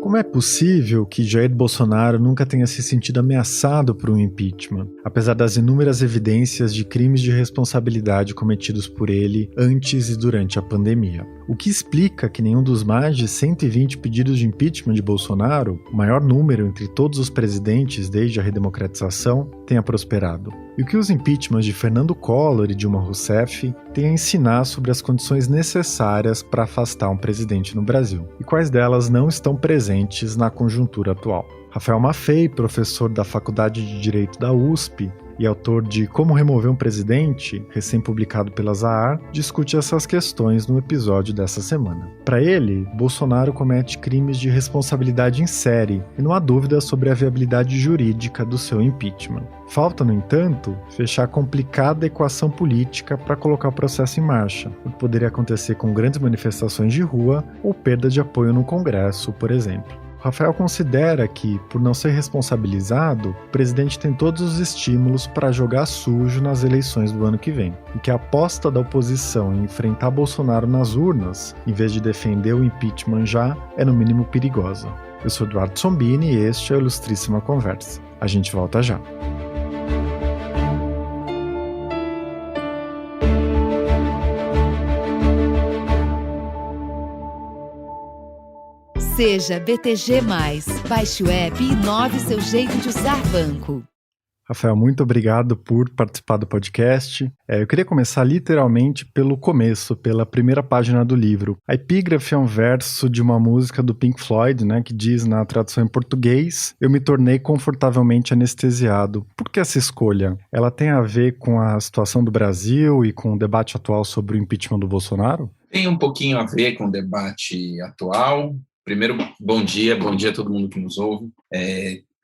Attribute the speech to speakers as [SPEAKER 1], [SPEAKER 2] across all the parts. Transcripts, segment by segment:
[SPEAKER 1] Como é possível que Jair Bolsonaro nunca tenha se sentido ameaçado por um impeachment, apesar das inúmeras evidências de crimes de responsabilidade cometidos por ele antes e durante a pandemia? O que explica que nenhum dos mais de 120 pedidos de impeachment de Bolsonaro, o maior número entre todos os presidentes desde a redemocratização, tenha prosperado? E o que os impeachments de Fernando Collor e Dilma Rousseff têm a ensinar sobre as condições necessárias para afastar um presidente no Brasil? E quais delas não estão presentes na conjuntura atual? Rafael Maffei, professor da Faculdade de Direito da USP e autor de Como Remover um Presidente, recém-publicado pela Zahar, discute essas questões no episódio dessa semana. Para ele, Bolsonaro comete crimes de responsabilidade em série e não há dúvida sobre a viabilidade jurídica do seu impeachment. Falta, no entanto, fechar a complicada equação política para colocar o processo em marcha, o que poderia acontecer com grandes manifestações de rua ou perda de apoio no Congresso, por exemplo. Rafael considera que, por não ser responsabilizado, o presidente tem todos os estímulos para jogar sujo nas eleições do ano que vem, e que a aposta da oposição em enfrentar Bolsonaro nas urnas, em vez de defender o impeachment já, é no mínimo perigosa. Eu sou Eduardo Sombini e este é o Ilustríssima Conversa. A gente volta já.
[SPEAKER 2] Seja BTG+. Baixe o app e inove seu jeito de usar banco.
[SPEAKER 1] Rafael, muito obrigado por participar do podcast. Eu queria começar literalmente pelo começo, pela primeira página do livro. A epígrafe é um verso de uma música do Pink Floyd, que diz na tradução em português: "Eu me tornei confortavelmente anestesiado". Por que essa escolha? Ela tem a ver com a situação do Brasil e com o debate atual sobre o impeachment do Bolsonaro?
[SPEAKER 3] Tem um pouquinho a ver com o debate atual. Primeiro, bom dia a todo mundo que nos ouve.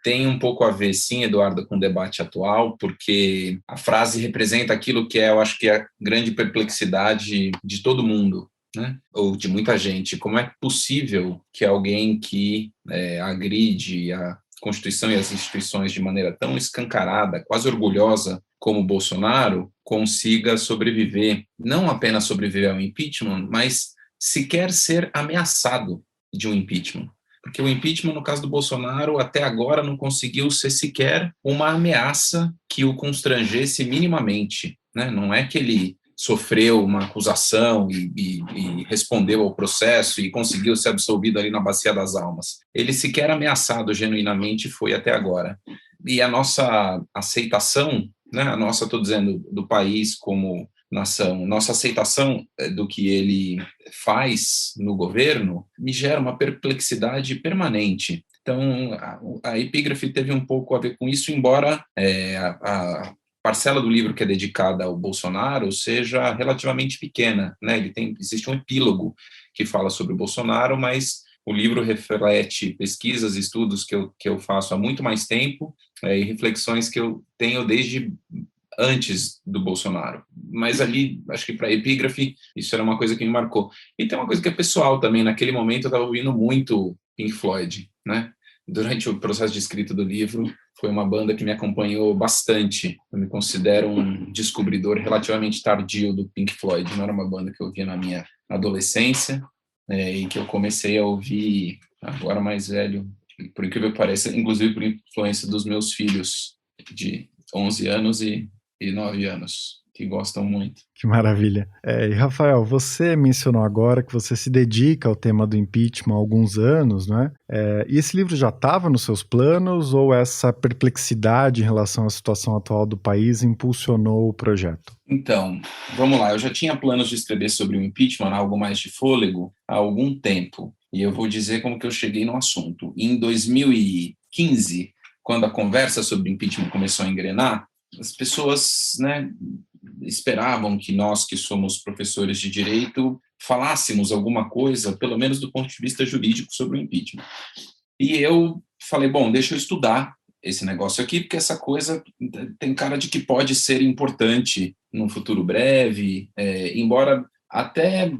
[SPEAKER 3] Tem um pouco a ver, sim, Eduardo, com o debate atual, porque a frase representa aquilo que eu acho que é a grande perplexidade de todo mundo, né? Ou de muita gente. Como é possível que alguém que agride a Constituição e as instituições de maneira tão escancarada, quase orgulhosa, como Bolsonaro, consiga sobreviver, não apenas sobreviver ao impeachment, mas sequer ser ameaçado de um impeachment? Porque o impeachment, no caso do Bolsonaro, até agora não conseguiu ser sequer uma ameaça que o constrangesse minimamente, né? Não é que ele sofreu uma acusação e respondeu ao processo e conseguiu ser absolvido ali na Bacia das Almas. Ele sequer ameaçado genuinamente foi até agora. E a nossa aceitação, né? Estou dizendo, do país como nação, nossa aceitação do que ele faz no governo me gera uma perplexidade permanente. Então, a epígrafe teve um pouco a ver com isso, embora a parcela do livro que é dedicada ao Bolsonaro seja relativamente pequena, né? Existe um epílogo que fala sobre o Bolsonaro, mas o livro reflete pesquisas, estudos que eu faço há muito mais tempo e reflexões que eu tenho desde antes do Bolsonaro. Mas ali, acho que para a epígrafe, isso era uma coisa que me marcou. E tem uma coisa que é pessoal também. Naquele momento eu estava ouvindo muito Pink Floyd, né? Durante o processo de escrita do livro, foi uma banda que me acompanhou bastante. Eu me considero um descobridor relativamente tardio do Pink Floyd. Não era uma banda que eu ouvia na minha adolescência e que eu comecei a ouvir agora mais velho, por incrível que pareça, inclusive por influência dos meus filhos de 11 anos e 9 anos, que gostam muito.
[SPEAKER 1] Que maravilha. E Rafael, você mencionou agora que você se dedica ao tema do impeachment há alguns anos, não é? E esse livro já estava nos seus planos ou essa perplexidade em relação à situação atual do país impulsionou o projeto?
[SPEAKER 3] Então, vamos lá. Eu já tinha planos de escrever sobre o impeachment, algo mais de fôlego, há algum tempo. E eu vou dizer como que eu cheguei no assunto. Em 2015, quando a conversa sobre impeachment começou a engrenar, as pessoas, né, esperavam que nós, que somos professores de direito, falássemos alguma coisa, pelo menos do ponto de vista jurídico, sobre o impeachment. E eu falei, bom, deixa eu estudar esse negócio aqui, porque essa coisa tem cara de que pode ser importante num futuro breve, embora até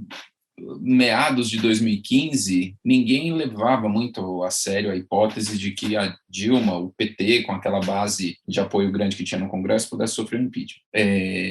[SPEAKER 3] meados de 2015, ninguém levava muito a sério a hipótese de que a Dilma, o PT, com aquela base de apoio grande que tinha no Congresso, pudesse sofrer um impeachment.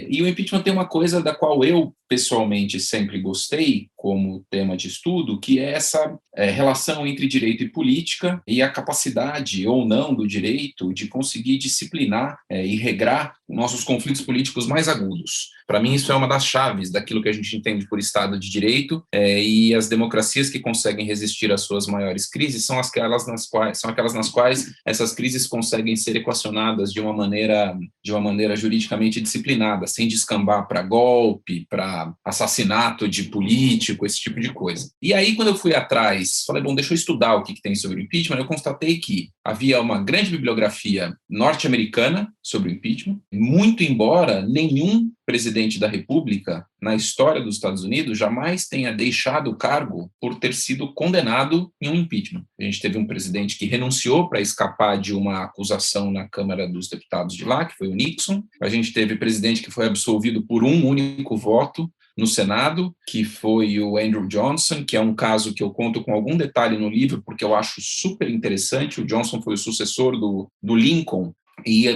[SPEAKER 3] E o impeachment tem uma coisa da qual eu pessoalmente sempre gostei como tema de estudo, que é essa relação entre direito e política e a capacidade ou não do direito de conseguir disciplinar e regrar nossos conflitos políticos mais agudos. Para mim, isso é uma das chaves daquilo que a gente entende por Estado de Direito, e as democracias que conseguem resistir às suas maiores crises são aquelas nas quais essas crises conseguem ser equacionadas de uma maneira juridicamente disciplinada, sem descambar para golpe, para assassinato de político, esse tipo de coisa. E aí, quando eu fui atrás, falei, bom, deixa eu estudar o que tem sobre o impeachment, eu constatei que havia uma grande bibliografia norte-americana sobre o impeachment, muito embora nenhum presidente da República, na história dos Estados Unidos, jamais tenha deixado o cargo por ter sido condenado em um impeachment. A gente teve um presidente que renunciou para escapar de uma acusação na Câmara dos Deputados de lá, que foi o Nixon. A gente teve presidente que foi absolvido por um único voto no Senado, que foi o Andrew Johnson, que é um caso que eu conto com algum detalhe no livro, porque eu acho super interessante. O Johnson foi o sucessor do Lincoln, e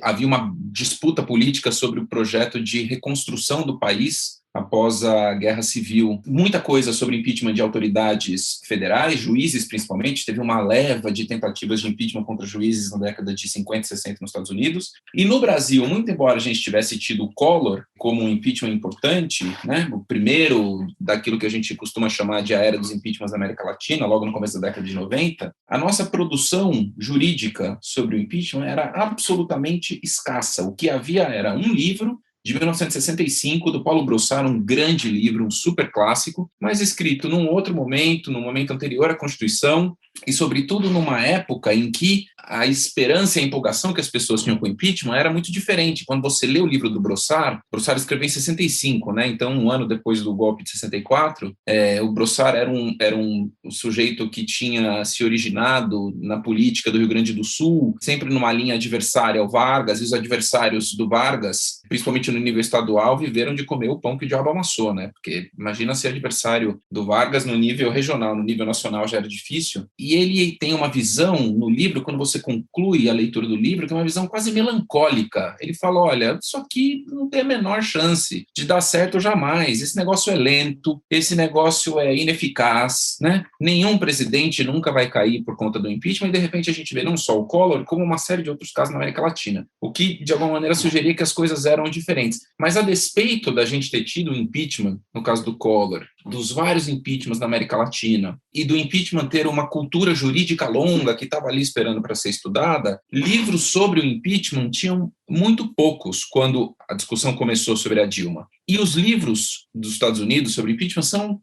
[SPEAKER 3] havia uma disputa política sobre o projeto de reconstrução do país após a Guerra Civil. Muita coisa sobre impeachment de autoridades federais, juízes principalmente. Teve uma leva de tentativas de impeachment contra juízes na década de 50 e 60 nos Estados Unidos. E no Brasil, muito embora a gente tivesse tido o Collor como um impeachment importante, né, o primeiro daquilo que a gente costuma chamar de a era dos impeachments da América Latina, logo no começo da década de 90, a nossa produção jurídica sobre o impeachment era absolutamente escassa. O que havia era um livro de 1965, do Paulo Brossard, um grande livro, um super clássico, mas escrito num outro momento, num momento anterior à Constituição, e sobretudo numa época em que a esperança e a empolgação que as pessoas tinham com o impeachment era muito diferente. Quando você lê o livro do Brossard escreveu em 65, né? Então um ano depois do golpe de 64, o Brossard era um sujeito que tinha se originado na política do Rio Grande do Sul, sempre numa linha adversária ao Vargas, e os adversários do Vargas, principalmente no nível estadual, viveram de comer o pão que o diabo amassou, né? Porque imagina ser adversário do Vargas no nível regional, no nível nacional já era difícil. E ele tem uma visão no livro, quando você conclui a leitura do livro, que é uma visão quase melancólica. Ele fala, olha, isso aqui não tem a menor chance de dar certo jamais. Esse negócio é lento, esse negócio é ineficaz, né? Nenhum presidente nunca vai cair por conta do impeachment, e de repente a gente vê não só o Collor, como uma série de outros casos na América Latina. O que, de alguma maneira, sugeria que as coisas eram diferentes. Mas a despeito da gente ter tido o impeachment, no caso do Collor, dos vários impeachments na América Latina, e do impeachment ter uma cultura jurídica longa que estava ali esperando para ser estudada, livros sobre o impeachment tinham muito poucos quando a discussão começou sobre a Dilma. E os livros dos Estados Unidos sobre impeachment são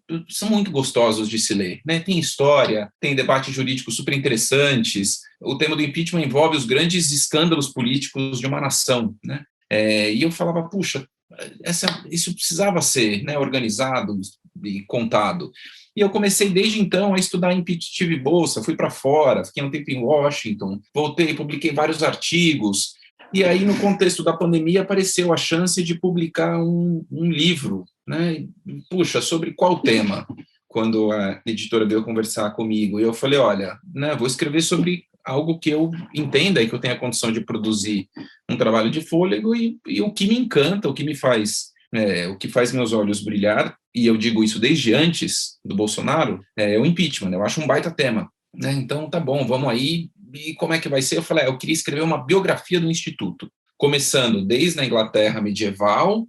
[SPEAKER 3] muito gostosos de se ler, né? Tem história, tem debates jurídicos super interessantes. O tema do impeachment envolve os grandes escândalos políticos de uma nação, né? E eu falava, puxa, isso precisava ser, né, organizado e contado. E eu comecei desde então a estudar impeachment, tive bolsa, fui para fora, fiquei um tempo em Washington, voltei, publiquei vários artigos. E aí, no contexto da pandemia, apareceu a chance de publicar um livro, né? Puxa, sobre qual tema? Quando a editora veio conversar comigo, e eu falei, olha, né, vou escrever sobre algo que eu entenda e que eu tenha condição de produzir um trabalho de fôlego, e o que me encanta, o que me faz, o que faz meus olhos brilhar, e eu digo isso desde antes do Bolsonaro, é o impeachment. Eu acho um baita tema, né? Então, tá bom, vamos aí. E como é que vai ser? Eu falei, eu queria escrever uma biografia do Instituto, começando desde a Inglaterra medieval,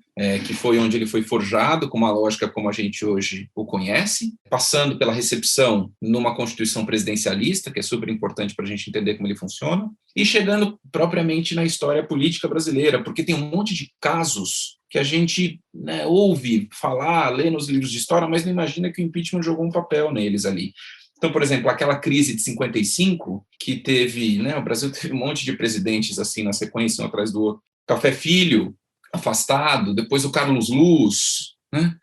[SPEAKER 3] que foi onde ele foi forjado, com uma lógica como a gente hoje o conhece, passando pela recepção numa Constituição presidencialista, que é super importante para a gente entender como ele funciona, e chegando propriamente na história política brasileira, porque tem um monte de casos que a gente, né, ouve falar, lê nos livros de história, mas não imagina que o impeachment jogou um papel neles ali. Então, por exemplo, aquela crise de 55, que teve, né, o Brasil teve um monte de presidentes assim na sequência, um atrás do outro. Café Filho, afastado, depois o Carlos Luz, né?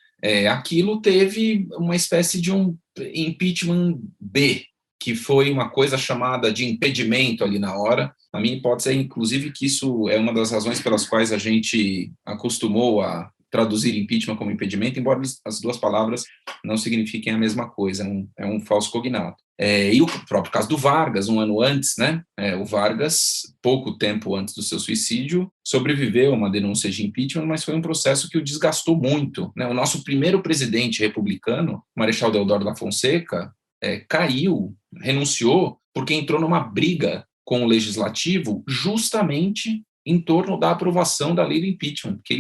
[SPEAKER 3] Aquilo teve uma espécie de um impeachment B, que foi uma coisa chamada de impedimento ali na hora. A minha hipótese é, inclusive, que isso é uma das razões pelas quais a gente acostumou a traduzir impeachment como impedimento, embora as duas palavras não signifiquem a mesma coisa, é um falso cognato. E o próprio caso do Vargas, um ano antes, né? O Vargas, pouco tempo antes do seu suicídio, sobreviveu a uma denúncia de impeachment, mas foi um processo que o desgastou muito, né? O nosso primeiro presidente republicano, Marechal Deodoro da Fonseca, caiu, renunciou, porque entrou numa briga com o legislativo justamente em torno da aprovação da lei do impeachment, porque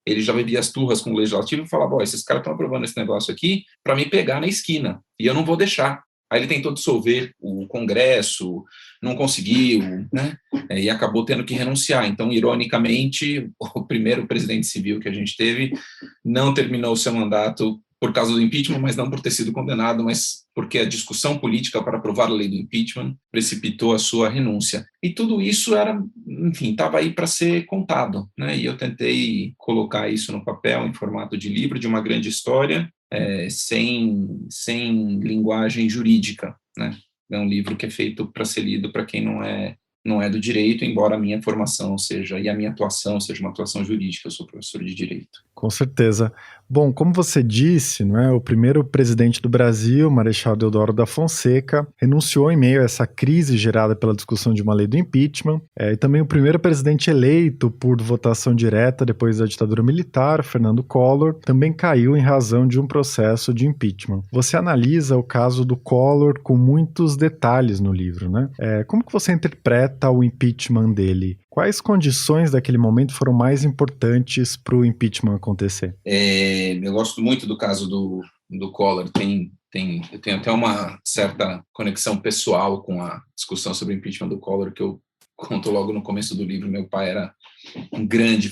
[SPEAKER 3] ele já bebia as turras com o legislativo e falava, esses caras estão aprovando esse negócio aqui para me pegar na esquina, e eu não vou deixar. Aí ele tentou dissolver o Congresso, não conseguiu, né? E acabou tendo que renunciar. Então, ironicamente, o primeiro presidente civil que a gente teve não terminou o seu mandato por causa do impeachment, mas não por ter sido condenado, mas porque a discussão política para aprovar a lei do impeachment precipitou a sua renúncia. E tudo isso estava aí para ser contado, né? E eu tentei colocar isso no papel, em formato de livro, de uma grande história, sem linguagem jurídica, né? É um livro que é feito para ser lido para quem não é do direito, embora a minha formação e a minha atuação seja uma atuação jurídica, eu sou professor de direito.
[SPEAKER 1] Com certeza. Bom, como você disse, não é, o primeiro presidente do Brasil, Marechal Deodoro da Fonseca, renunciou em meio a essa crise gerada pela discussão de uma lei do impeachment, e também o primeiro presidente eleito por votação direta depois da ditadura militar, Fernando Collor, também caiu em razão de um processo de impeachment. Você analisa o caso do Collor com muitos detalhes no livro, né? Como que você interpreta o impeachment dele? Quais condições daquele momento foram mais importantes para o impeachment acontecer?
[SPEAKER 3] Eu gosto muito do caso do Collor. Eu tenho até uma certa conexão pessoal com a discussão sobre o impeachment do Collor, que eu conto logo no começo do livro. Meu pai era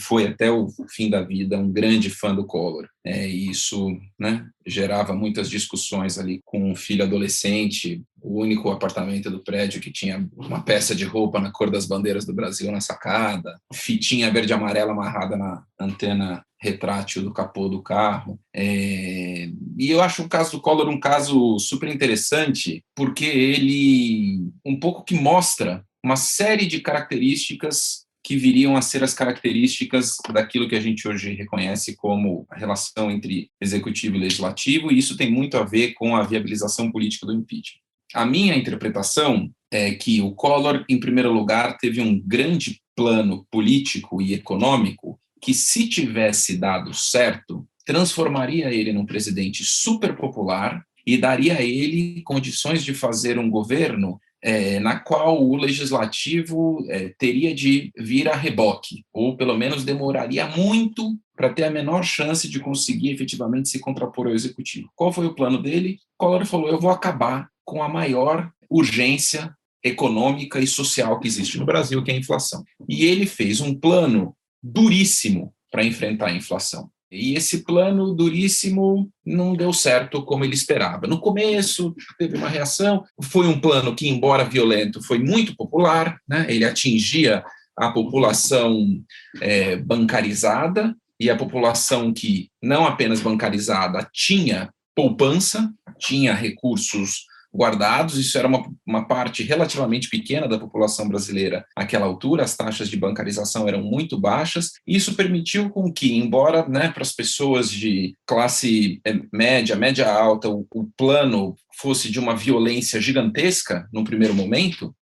[SPEAKER 3] foi até o fim da vida um grande fã do Collor. E isso, né, gerava muitas discussões ali com um filho adolescente, o único apartamento do prédio que tinha uma peça de roupa na cor das bandeiras do Brasil na sacada, fitinha verde e amarela amarrada na antena retrátil do capô do carro. E eu acho o caso do Collor um caso super interessante, porque ele um pouco que mostra uma série de características que viriam a ser as características daquilo que a gente hoje reconhece como a relação entre executivo e legislativo, e isso tem muito a ver com a viabilização política do impeachment. A minha interpretação é que o Collor, em primeiro lugar, teve um grande plano político e econômico que, se tivesse dado certo, transformaria ele num presidente super popular e daria a ele condições de fazer um governo na qual o legislativo teria de vir a reboque, ou pelo menos demoraria muito para ter a menor chance de conseguir efetivamente se contrapor ao executivo. Qual foi o plano dele? Collor falou, eu vou acabar com a maior urgência econômica e social que existe no Brasil, que é a inflação. E ele fez um plano duríssimo para enfrentar a inflação. E esse plano duríssimo não deu certo como ele esperava. No começo, teve uma reação. Foi um plano que, embora violento, foi muito popular, né? Ele atingia a população bancarizada e a população que, não apenas bancarizada, tinha poupança, tinha recursos guardados. Isso era uma parte relativamente pequena da população brasileira àquela altura, as taxas de bancarização eram muito baixas, e isso permitiu com que, embora, né, para as pessoas de classe média alta, o plano fosse de uma violência gigantesca no primeiro momento,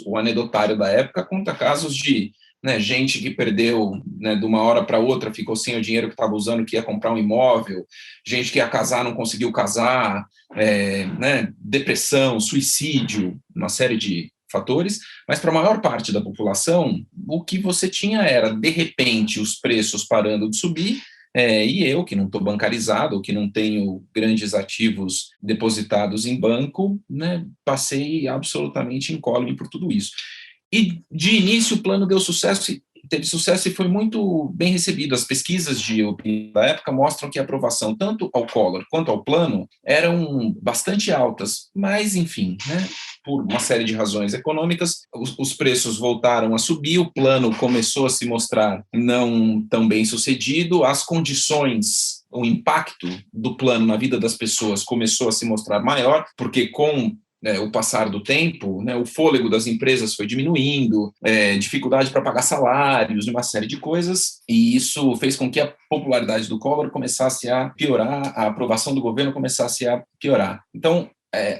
[SPEAKER 3] o anedotário da época conta casos de gente que perdeu, de uma hora para outra, ficou sem o dinheiro que estava usando, que ia comprar um imóvel, gente que ia casar, não conseguiu casar, depressão, suicídio, uma série de fatores, mas para a maior parte da população, o que você tinha era, de repente, os preços parando de subir, e eu, que não estou bancarizado, que não tenho grandes ativos depositados em banco, passei absolutamente incólume por tudo isso. E, de início, o plano teve sucesso e foi muito bem recebido. As pesquisas de opinião da época mostram que a aprovação, tanto ao Collor quanto ao plano, eram bastante altas. Mas, enfim, por uma série de razões econômicas, os preços voltaram a subir, o plano começou a se mostrar não tão bem sucedido, as condições, o impacto do plano na vida das pessoas começou a se mostrar maior, porque com o passar do tempo, né, o fôlego das empresas foi diminuindo, dificuldade para pagar salários, uma série de coisas, e isso fez com que a popularidade do Collor começasse a piorar, a aprovação do governo começasse a piorar. Então,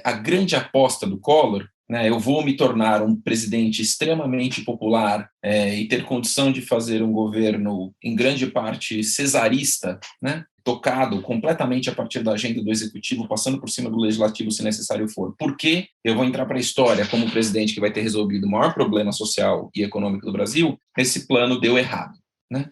[SPEAKER 3] a grande aposta do Collor, né, eu vou me tornar um presidente extremamente popular e ter condição de fazer um governo, em grande parte, cesarista, né, tocado completamente a partir da agenda do executivo, passando por cima do legislativo, se necessário for. Porque eu vou entrar para a história como o presidente que vai ter resolvido o maior problema social e econômico do Brasil. Esse plano deu errado, né?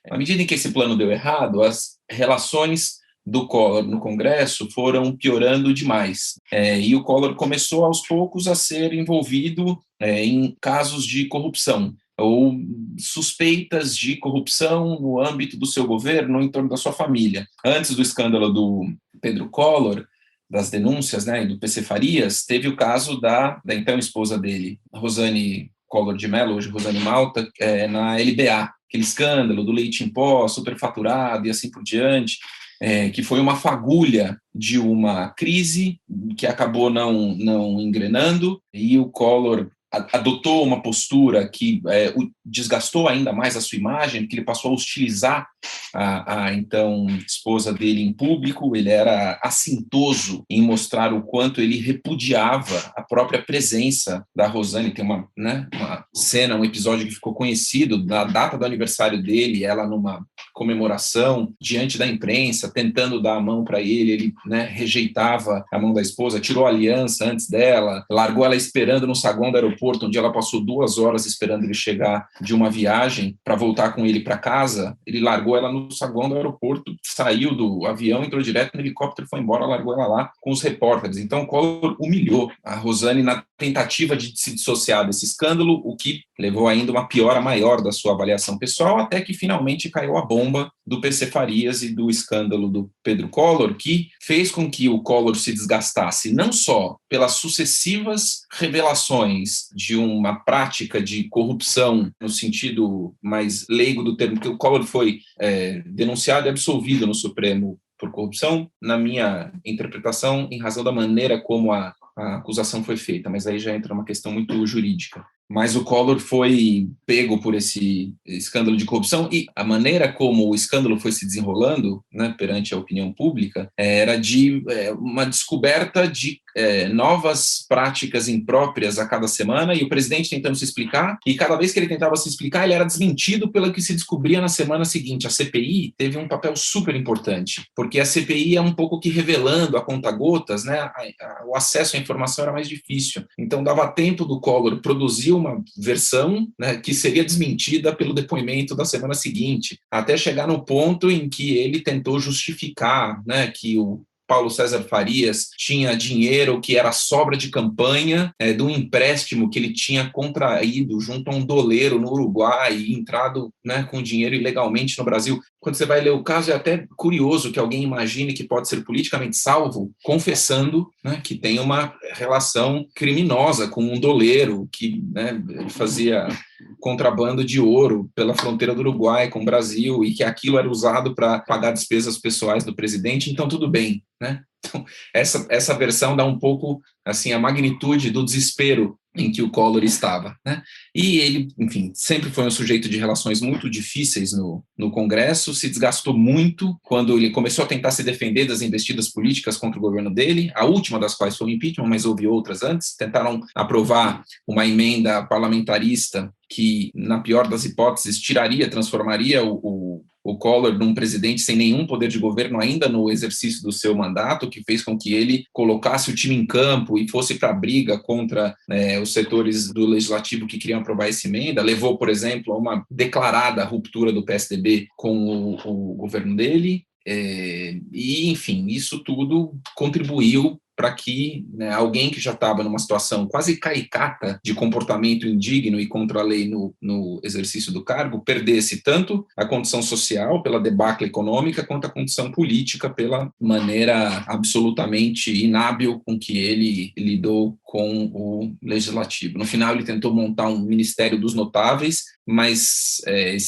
[SPEAKER 3] À medida em que esse plano deu errado, as relações do Collor no Congresso foram piorando demais. E o Collor começou, aos poucos, a ser envolvido em casos de corrupção, ou suspeitas de corrupção no âmbito do seu governo, em torno da sua família. Antes do escândalo do Pedro Collor, das denúncias, né, e do PC Farias, teve o caso da então esposa dele, Rosane Collor de Mello, hoje Rosane Malta, na LBA, aquele escândalo do leite em pó, superfaturado e assim por diante, que foi uma fagulha de uma crise que acabou não engrenando, e o Collor adotou uma postura que desgastou ainda mais a sua imagem, porque ele passou a hostilizar a então esposa dele em público. Ele era assintoso em mostrar o quanto ele repudiava a própria presença da Rosane. Tem uma cena, um episódio que ficou conhecido, da data do aniversário dele, ela numa comemoração diante da imprensa, tentando dar a mão para ele, né, rejeitava a mão da esposa, tirou a aliança antes dela, largou ela esperando no saguão do aeroporto, onde ela passou 2 horas esperando ele chegar de uma viagem para voltar com ele para casa. Ele largou ela no saguão do aeroporto, saiu do avião, entrou direto no helicóptero, foi embora, largou ela lá com os repórteres. Então, o Collor humilhou a Rosane na tentativa de se dissociar desse escândalo, o que levou ainda uma piora maior da sua avaliação pessoal, até que finalmente caiu a bomba do PC Farias e do escândalo do Pedro Collor, que fez com que o Collor se desgastasse não só pelas sucessivas revelações de uma prática de corrupção, no sentido mais leigo do termo, porque o Collor foi denunciado e absolvido no Supremo por corrupção, na minha interpretação, em razão da maneira como a acusação foi feita, mas aí já entra uma questão muito jurídica. Mas o Collor foi pego por esse escândalo de corrupção, e a maneira como o escândalo foi se desenrolando, né, perante a opinião pública, era de uma descoberta de novas práticas impróprias a cada semana, e o presidente tentando se explicar, e cada vez que ele tentava se explicar, ele era desmentido pelo que se descobria na semana seguinte. A CPI teve um papel super importante, porque a CPI é um pouco que revelando a conta-gotas, né, o acesso à informação era mais difícil. Então dava tempo do Collor produzir uma versão, né, que seria desmentida pelo depoimento da semana seguinte, até chegar no ponto em que ele tentou justificar, né, que o Paulo César Farias tinha dinheiro que era sobra de campanha de um empréstimo que ele tinha contraído junto a um doleiro no Uruguai e entrado, né, com dinheiro ilegalmente no Brasil. Quando você vai ler o caso, é até curioso que alguém imagine que pode ser politicamente salvo confessando, né, que tem uma relação criminosa com um doleiro que, né, fazia contrabando de ouro pela fronteira do Uruguai com o Brasil, e que aquilo era usado para pagar despesas pessoais do presidente. Então tudo bem, né? Então, essa versão dá um pouco assim a magnitude do desespero em que o Collor estava, né? E ele, enfim, sempre foi um sujeito de relações muito difíceis no Congresso, se desgastou muito quando ele começou a tentar se defender das investidas políticas contra o governo dele, a última das quais foi o impeachment, mas houve outras antes. Tentaram aprovar uma emenda parlamentarista que, na pior das hipóteses, transformaria o Collor num presidente sem nenhum poder de governo ainda no exercício do seu mandato, que fez com que ele colocasse o time em campo e fosse para a briga contra os setores do legislativo que queriam aprovar essa emenda. Levou, por exemplo, a uma declarada ruptura do PSDB com o governo dele. E, enfim, isso tudo contribuiu para que, né, alguém que já estava numa situação quase caricata de comportamento indigno e contra a lei no exercício do cargo, perdesse tanto a condição social pela debacle econômica, quanto a condição política pela maneira absolutamente inábil com que ele lidou com o legislativo. No final, ele tentou montar um Ministério dos Notáveis, mas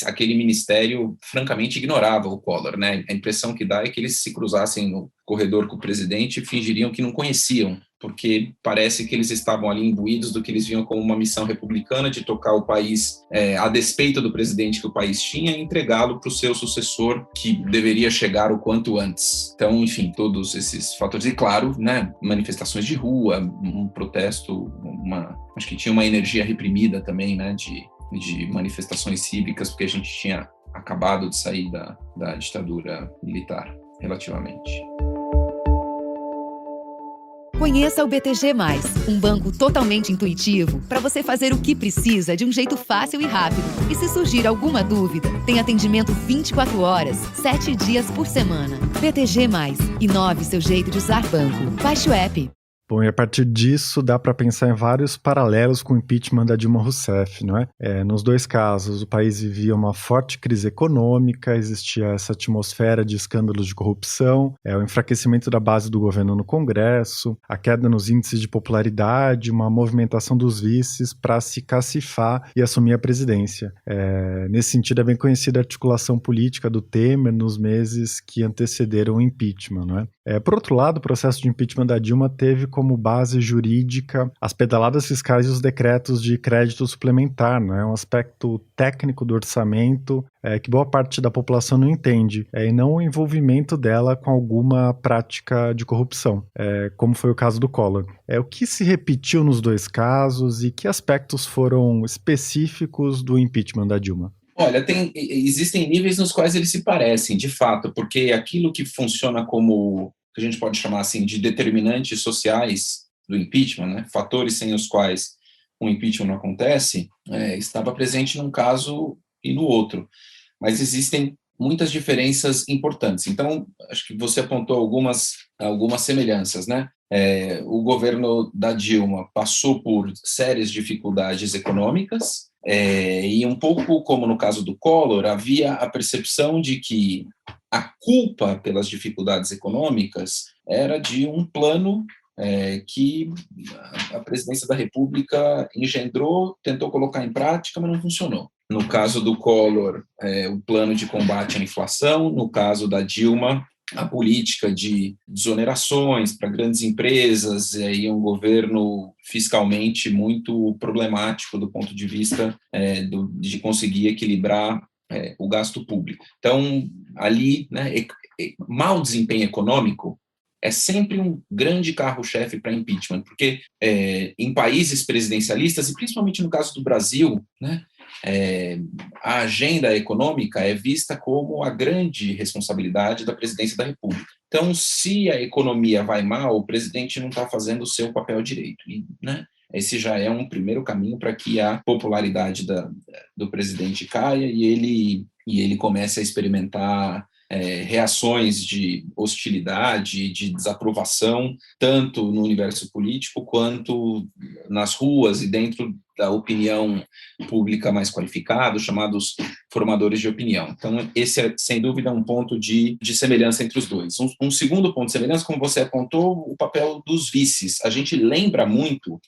[SPEAKER 3] aquele ministério, francamente, ignorava o Collor, né? A impressão que dá é que eles se cruzassem no corredor com o presidente e fingiriam que não conheciam porque parece que eles estavam ali imbuídos do que eles viam como uma missão republicana de tocar o país a despeito do presidente que o país tinha e entregá-lo para o seu sucessor, que deveria chegar o quanto antes. Então, enfim, todos esses fatores. E, claro, né, manifestações de rua, um protesto, acho que tinha uma energia reprimida também, né, de manifestações cívicas, porque a gente tinha acabado de sair da ditadura militar, relativamente.
[SPEAKER 2] Conheça o BTG+, um banco totalmente intuitivo para você fazer o que precisa de um jeito fácil e rápido. E se surgir alguma dúvida, tem atendimento 24 horas, 7 dias por semana. BTG+, inove seu jeito de usar banco. Baixe o app.
[SPEAKER 1] Bom, e a partir disso dá para pensar em vários paralelos com o impeachment da Dilma Rousseff, não é? Nos dois casos, o país vivia uma forte crise econômica, existia essa atmosfera de escândalos de corrupção, o enfraquecimento da base do governo no Congresso, a queda nos índices de popularidade, uma movimentação dos vices para se cacifar e assumir a presidência. Nesse sentido, é bem conhecida a articulação política do Temer nos meses que antecederam o impeachment, não é? Por outro lado, o processo de impeachment da Dilma teve como base jurídica as pedaladas fiscais e os decretos de crédito suplementar, né? Um aspecto técnico do orçamento que boa parte da população não entende, e não o envolvimento dela com alguma prática de corrupção, como foi o caso do Collor. O que se repetiu nos dois casos e que aspectos foram específicos do impeachment da Dilma?
[SPEAKER 3] Olha, existem níveis nos quais eles se parecem, de fato, porque aquilo que funciona como, que a gente pode chamar assim, de determinantes sociais do impeachment, né, fatores sem os quais o impeachment não acontece, estava presente num caso e no outro. Mas existem muitas diferenças importantes. Então, acho que você apontou algumas semelhanças, né? O governo da Dilma passou por sérias dificuldades econômicas, e um pouco como no caso do Collor, havia a percepção de que a culpa pelas dificuldades econômicas era de um plano que a presidência da República engendrou, tentou colocar em prática, mas não funcionou. No caso do Collor, o plano de combate à inflação; no caso da Dilma, a política de desonerações para grandes empresas, e um governo fiscalmente muito problemático do ponto de vista de conseguir equilibrar o gasto público. Então, ali, né, mau desempenho econômico é sempre um grande carro-chefe para impeachment, porque em países presidencialistas, e principalmente no caso do Brasil, né, a agenda econômica é vista como a grande responsabilidade da presidência da República. Então, se a economia vai mal, o presidente não está fazendo o seu papel direito. E, né, esse já é um primeiro caminho para que a popularidade do presidente caia e ele comece a experimentar reações de hostilidade, de desaprovação, tanto no universo político quanto nas ruas e dentro da opinião pública mais qualificada, chamados formadores de opinião. Então, esse é, sem dúvida, um ponto de semelhança entre os dois. Um segundo ponto de semelhança, como você apontou, o papel dos vices. A gente lembra muito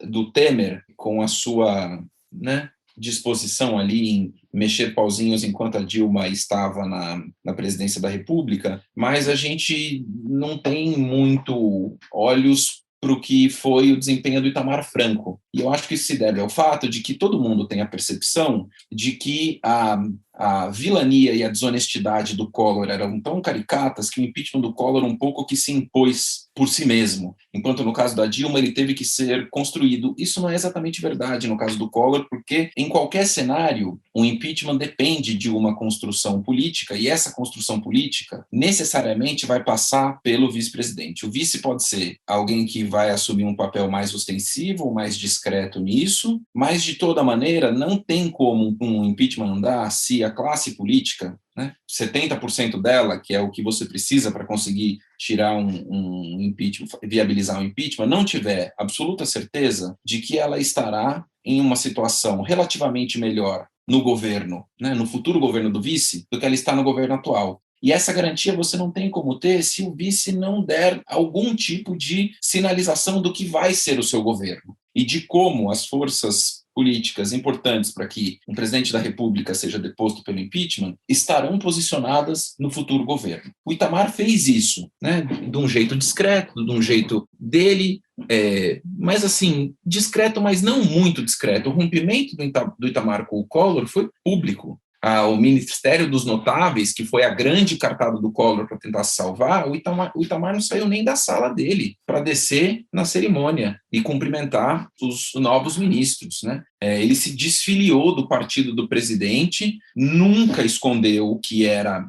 [SPEAKER 3] do Temer com a sua, né, disposição ali em mexer pauzinhos enquanto a Dilma estava na presidência da República, mas a gente não tem muito olhos para o que foi o desempenho do Itamar Franco. E eu acho que isso se deve ao fato de que todo mundo tem a percepção de que a vilania e a desonestidade do Collor eram tão caricatas que o impeachment do Collor um pouco que se impôs por si mesmo, enquanto no caso da Dilma ele teve que ser construído. Isso não é exatamente verdade no caso do Collor, porque em qualquer cenário o impeachment depende de uma construção política, e essa construção política necessariamente vai passar pelo vice-presidente. O vice pode ser alguém que vai assumir um papel mais ostensivo, mais discreto nisso, mas de toda maneira não tem como um impeachment andar se a classe política, né, 70% dela, que é o que você precisa para conseguir tirar um impeachment, viabilizar um impeachment, não tiver absoluta certeza de que ela estará em uma situação relativamente melhor no governo, né, no futuro governo do vice, do que ela está no governo atual. E essa garantia você não tem como ter se o vice não der algum tipo de sinalização do que vai ser o seu governo e de como as forças políticas importantes para que um presidente da República seja deposto pelo impeachment estarão posicionadas no futuro governo. O Itamar fez isso, né, de um jeito discreto, de um jeito dele, mas assim, discreto, mas não muito discreto. O rompimento do Itamar com o Collor foi público. O Ministério dos Notáveis, que foi a grande cartada do Collor para tentar se salvar, o Itamar não saiu nem da sala dele para descer na cerimônia e cumprimentar os novos ministros, né? Ele se desfiliou do partido do presidente, nunca escondeu o que era,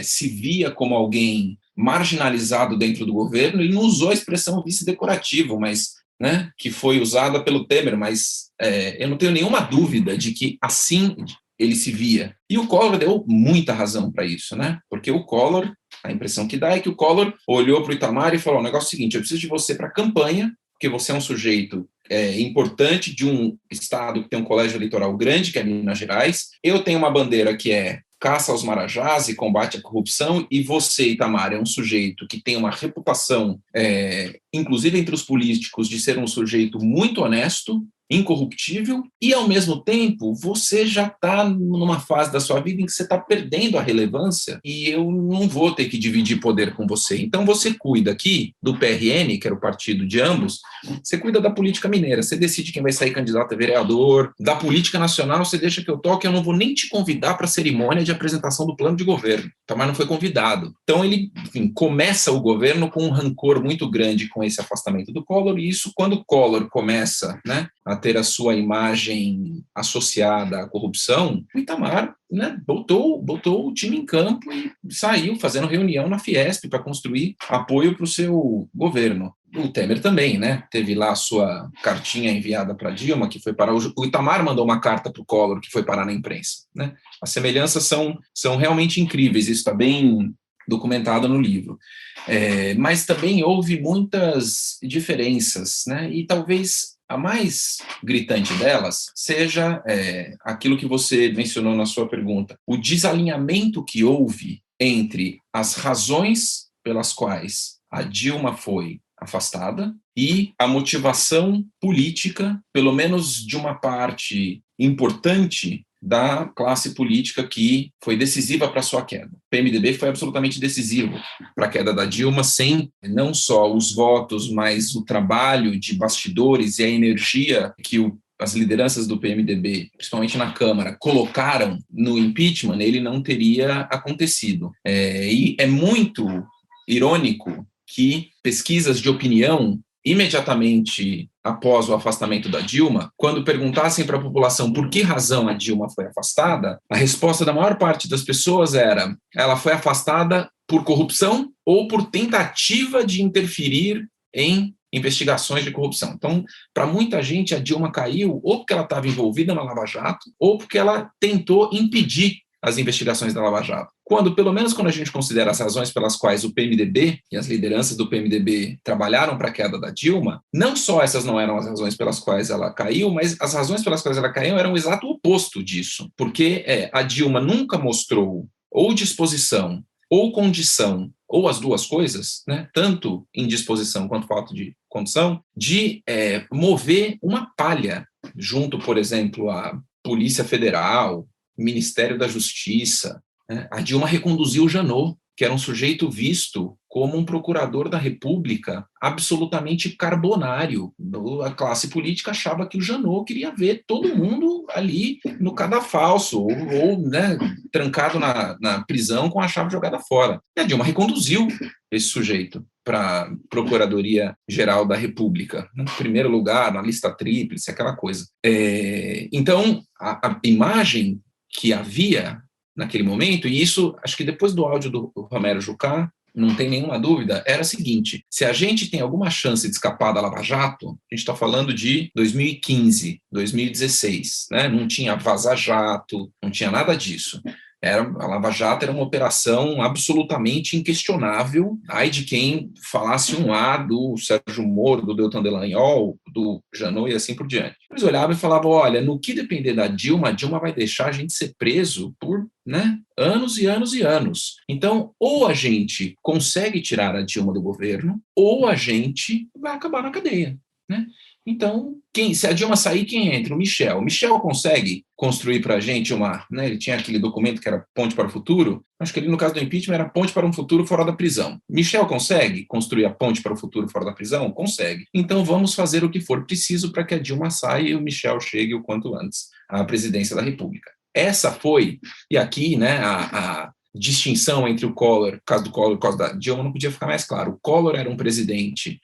[SPEAKER 3] se via como alguém marginalizado dentro do governo. Ele não usou a expressão vice-decorativo, mas, né, que foi usada pelo Temer, mas eu não tenho nenhuma dúvida de que assim ele se via. E o Collor deu muita razão para isso, né? Porque o Collor, a impressão que dá é que o Collor olhou para o Itamar e falou: o negócio é o seguinte, eu preciso de você para a campanha, porque você é um sujeito importante de um estado que tem um colégio eleitoral grande, que é Minas Gerais. Eu tenho uma bandeira que é caça aos marajás e combate à corrupção, e você, Itamar, é um sujeito que tem uma reputação, inclusive entre os políticos, de ser um sujeito muito honesto, incorruptível, e ao mesmo tempo você já está numa fase da sua vida em que você está perdendo a relevância e eu não vou ter que dividir poder com você. Então você cuida aqui do PRN, que era o partido de ambos, você cuida da política mineira, você decide quem vai sair candidato a vereador, da política nacional você deixa que eu toque, eu não vou nem te convidar para a cerimônia de apresentação do plano de governo. Itamar não foi convidado. Então ele, enfim, começa o governo com um rancor muito grande com esse afastamento do Collor, e isso, quando o Collor começa, né, a ter a sua imagem associada à corrupção, o Itamar, né, botou o time em campo e saiu fazendo reunião na Fiesp para construir apoio para o seu governo. O Temer também, né, teve lá a sua cartinha enviada para Dilma, que foi para o Itamar mandou uma carta para o Collor, que foi parar na imprensa, né? As semelhanças são realmente incríveis, isso está bem documentado no livro. Mas também houve muitas diferenças, né? E talvez a mais gritante delas seja aquilo que você mencionou na sua pergunta, o desalinhamento que houve entre as razões pelas quais a Dilma foi afastada e a motivação política, pelo menos de uma parte importante da classe política que foi decisiva para a sua queda. O PMDB foi absolutamente decisivo para a queda da Dilma, sem não só os votos, mas o trabalho de bastidores e a energia que as lideranças do PMDB, principalmente na Câmara, colocaram no impeachment, ele não teria acontecido. E é muito irônico que pesquisas de opinião, imediatamente após o afastamento da Dilma, quando perguntassem para a população por que razão a Dilma foi afastada, a resposta da maior parte das pessoas era: ela foi afastada por corrupção ou por tentativa de interferir em investigações de corrupção. Então, para muita gente, a Dilma caiu ou porque ela estava envolvida na Lava Jato ou porque ela tentou impedir as investigações da Lava Jato. Pelo menos quando a gente considera as razões pelas quais o PMDB e as lideranças do PMDB trabalharam para a queda da Dilma, não só essas não eram as razões pelas quais ela caiu, mas as razões pelas quais ela caiu eram o exato oposto disso, porque a Dilma nunca mostrou ou disposição ou condição, ou as duas coisas, né, tanto indisposição quanto falta de condição, de mover uma palha junto, por exemplo, à Polícia Federal, Ministério da Justiça. A Dilma reconduziu o Janot, que era um sujeito visto como um procurador da República absolutamente carbonário. A classe política achava que o Janot queria ver todo mundo ali no cadafalso, ou né, trancado na prisão com a chave jogada fora. E a Dilma reconduziu esse sujeito para a Procuradoria-Geral da República, no primeiro lugar, na lista tríplice, aquela coisa. Então, a imagem que havia naquele momento, e isso, acho que depois do áudio do Romero Jucá, não tem nenhuma dúvida, era a seguinte: se a gente tem alguma chance de escapar da Lava Jato, a gente está falando de 2015, 2016, né? Não tinha vaza-jato, não tinha nada disso. A Lava Jato era uma operação absolutamente inquestionável. Ai de quem falasse um A do Sérgio Moro, do Deltan Dallagnol, do Janot e assim por diante. Eles olhavam e falavam: olha, no que depender da Dilma, a Dilma vai deixar a gente ser preso por anos e anos e anos. Então, ou a gente consegue tirar a Dilma do governo, ou a gente vai acabar na cadeia. né? Então, se a Dilma sair, quem entra? O Michel. O Michel consegue construir para a gente né, ele tinha aquele documento que era Ponte para o Futuro, acho que ali no caso do impeachment era Ponte para um Futuro fora da prisão. Michel consegue construir a ponte para o futuro fora da prisão? Consegue. Então vamos fazer o que for preciso para que a Dilma saia e o Michel chegue o quanto antes à presidência da República. Essa foi, e aqui, né, a distinção entre o Collor, o caso do Collor e o caso da Dilma não podia ficar mais claro. O Collor era um presidente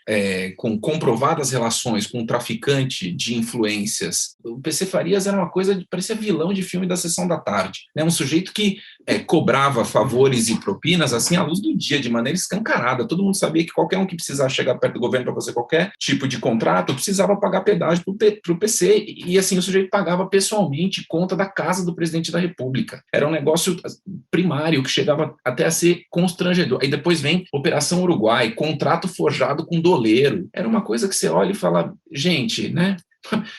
[SPEAKER 3] com comprovadas relações com um traficante de influências. O PC Farias era uma coisa, parecia vilão de filme da Sessão da Tarde, né? Um sujeito que cobrava favores e propinas assim à luz do dia, de maneira escancarada. Todo mundo sabia que qualquer um que precisasse chegar perto do governo para fazer qualquer tipo de contrato precisava pagar pedágio para o PC, e assim o sujeito pagava pessoalmente conta da casa do presidente da República. Era um negócio primário que chegava até a ser constrangedor. Aí depois vem Operação Uruguai, contrato forjado com doleiro. Era uma coisa que você olha e fala, gente, né?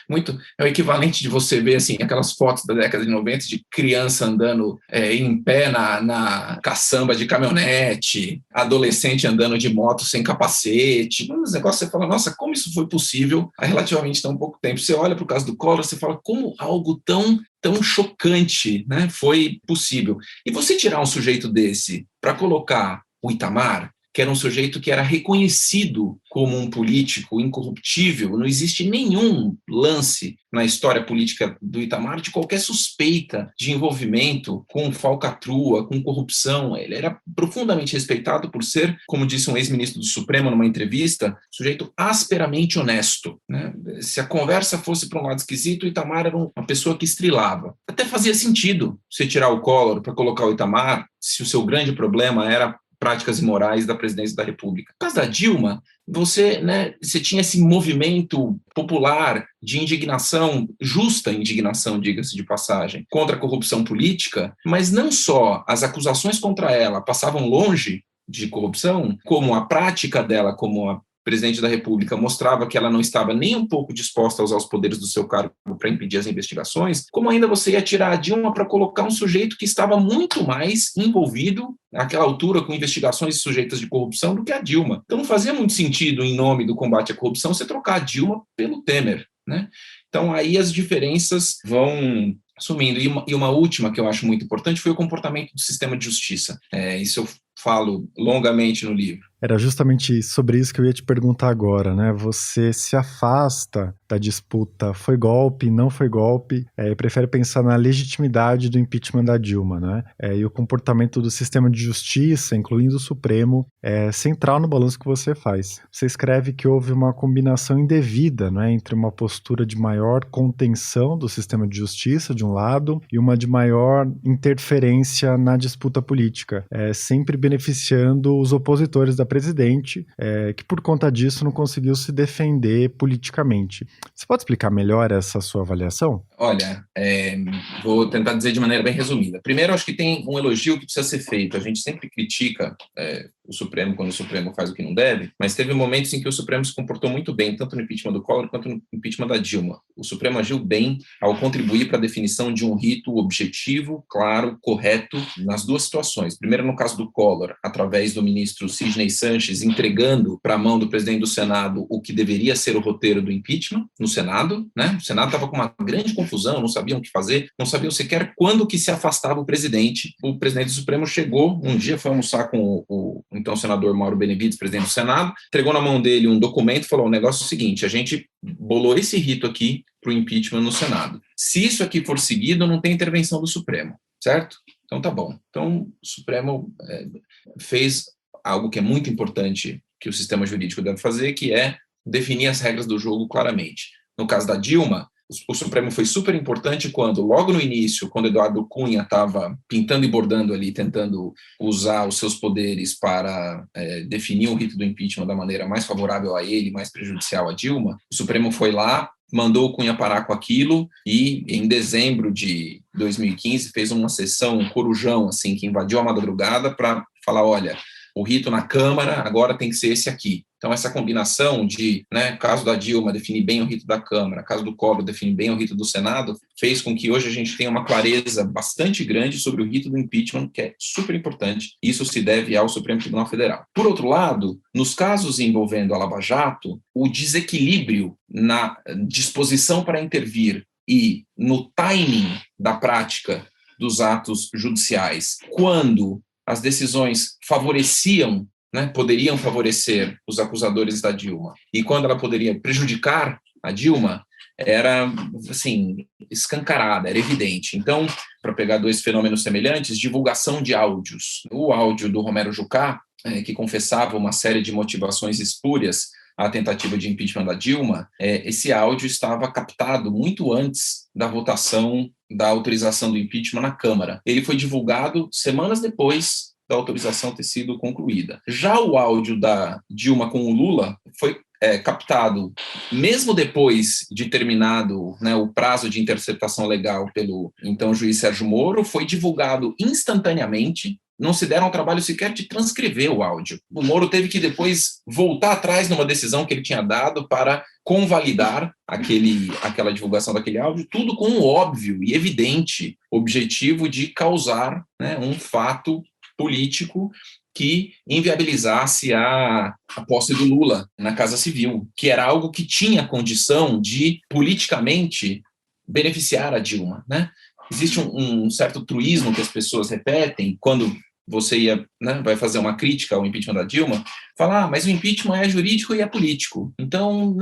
[SPEAKER 3] Muito, é o equivalente de você ver assim, aquelas fotos da década de 90 de criança andando em pé na caçamba de caminhonete, adolescente andando de moto sem capacete, uns negócios você fala, nossa, como isso foi possível há relativamente tão pouco tempo? Você olha para o caso do Collor, você fala, como algo tão chocante, né, foi possível? E você tirar um sujeito desse para colocar o Itamar, que era um sujeito que era reconhecido como um político incorruptível, não existe nenhum lance na história política do Itamar de qualquer suspeita de envolvimento com falcatrua, com corrupção. Ele era profundamente respeitado por ser, como disse um ex-ministro do Supremo numa entrevista, sujeito asperamente honesto, né? Se a conversa fosse para um lado esquisito, o Itamar era uma pessoa que estrilava. Até fazia sentido você tirar o Collor para colocar o Itamar, se o seu grande problema era práticas imorais da presidência da República. No caso da Dilma, você tinha esse movimento popular de indignação, justa indignação, diga-se de passagem, contra a corrupção política, mas não só as acusações contra ela passavam longe de corrupção, como a prática dela como a presidente da República mostrava que ela não estava nem um pouco disposta a usar os poderes do seu cargo para impedir as investigações, como ainda você ia tirar a Dilma para colocar um sujeito que estava muito mais envolvido naquela altura com investigações sujeitas de corrupção do que a Dilma. Então não fazia muito sentido, em nome do combate à corrupção, você trocar a Dilma pelo Temer, né? Então aí as diferenças vão sumindo. E uma última que eu acho muito importante foi o comportamento do sistema de justiça. Isso eu falo longamente no livro.
[SPEAKER 1] Era justamente sobre isso que eu ia te perguntar agora, né? Você se afasta da disputa foi golpe, não foi golpe, e prefere pensar na legitimidade do impeachment da Dilma, né? E o comportamento do sistema de justiça, incluindo o Supremo, é central no balanço que você faz. Você escreve que houve uma combinação indevida, né, entre uma postura de maior contenção do sistema de justiça, de um lado, e uma de maior interferência na disputa política, sempre beneficiando os opositores da presidente, que por conta disso não conseguiu se defender politicamente. Você pode explicar melhor essa sua avaliação?
[SPEAKER 3] Olha, vou tentar dizer de maneira bem resumida. Primeiro, acho que tem um elogio que precisa ser feito. A gente sempre critica o Supremo quando o Supremo faz o que não deve, mas teve momentos em que o Supremo se comportou muito bem, tanto no impeachment do Collor quanto no impeachment da Dilma. O Supremo agiu bem ao contribuir para a definição de um rito objetivo, claro, correto, nas duas situações. Primeiro, no caso do Collor, através do ministro Sidney Sanches, entregando para a mão do presidente do Senado o que deveria ser o roteiro do impeachment no Senado, né? O Senado estava com uma grande confusão, não sabiam o que fazer, não sabiam sequer quando que se afastava o presidente. O presidente do Supremo chegou, um dia foi almoçar com o então senador Mauro Benevides, presidente do Senado, entregou na mão dele um documento e falou, o negócio é o seguinte, a gente bolou esse rito aqui para o impeachment no Senado. Se isso aqui for seguido, não tem intervenção do Supremo, certo? Então tá bom. Então o Supremo fez algo que é muito importante que o sistema jurídico deve fazer, que é definir as regras do jogo claramente. No caso da Dilma, o Supremo foi super importante quando, logo no início, quando Eduardo Cunha estava pintando e bordando ali, tentando usar os seus poderes para definir o rito do impeachment da maneira mais favorável a ele, mais prejudicial a Dilma, o Supremo foi lá, mandou o Cunha parar com aquilo e, em dezembro de 2015, fez uma sessão, um corujão, assim, que invadiu a madrugada para falar, olha, o rito na Câmara agora tem que ser esse aqui. Então, essa combinação de, caso da Dilma, definir bem o rito da Câmara, caso do Collor, definir bem o rito do Senado, fez com que hoje a gente tenha uma clareza bastante grande sobre o rito do impeachment, que é super importante. Isso se deve ao Supremo Tribunal Federal. Por outro lado, nos casos envolvendo a Lava Jato, o desequilíbrio na disposição para intervir e no timing da prática dos atos judiciais, quando as decisões favoreciam, poderiam favorecer os acusadores da Dilma, e quando ela poderia prejudicar a Dilma, era, assim, escancarada, era evidente. Então, para pegar dois fenômenos semelhantes, divulgação de áudios. O áudio do Romero Jucá, que confessava uma série de motivações espúrias à tentativa de impeachment da Dilma, esse áudio estava captado muito antes da votação da autorização do impeachment na Câmara. Ele foi divulgado semanas depois da autorização ter sido concluída. Já o áudio da Dilma com o Lula foi captado mesmo depois de terminado o prazo de interceptação legal pelo então juiz Sérgio Moro, foi divulgado instantaneamente. Não se deram ao trabalho sequer de transcrever o áudio. O Moro teve que depois voltar atrás numa decisão que ele tinha dado para convalidar aquela divulgação daquele áudio, tudo com o óbvio e evidente objetivo de causar um fato político que inviabilizasse a posse do Lula na Casa Civil, que era algo que tinha condição de, politicamente, beneficiar a Dilma, Existe um certo truísmo que as pessoas repetem quando você vai fazer uma crítica ao impeachment da Dilma, falar, mas o impeachment é jurídico e é político. Então,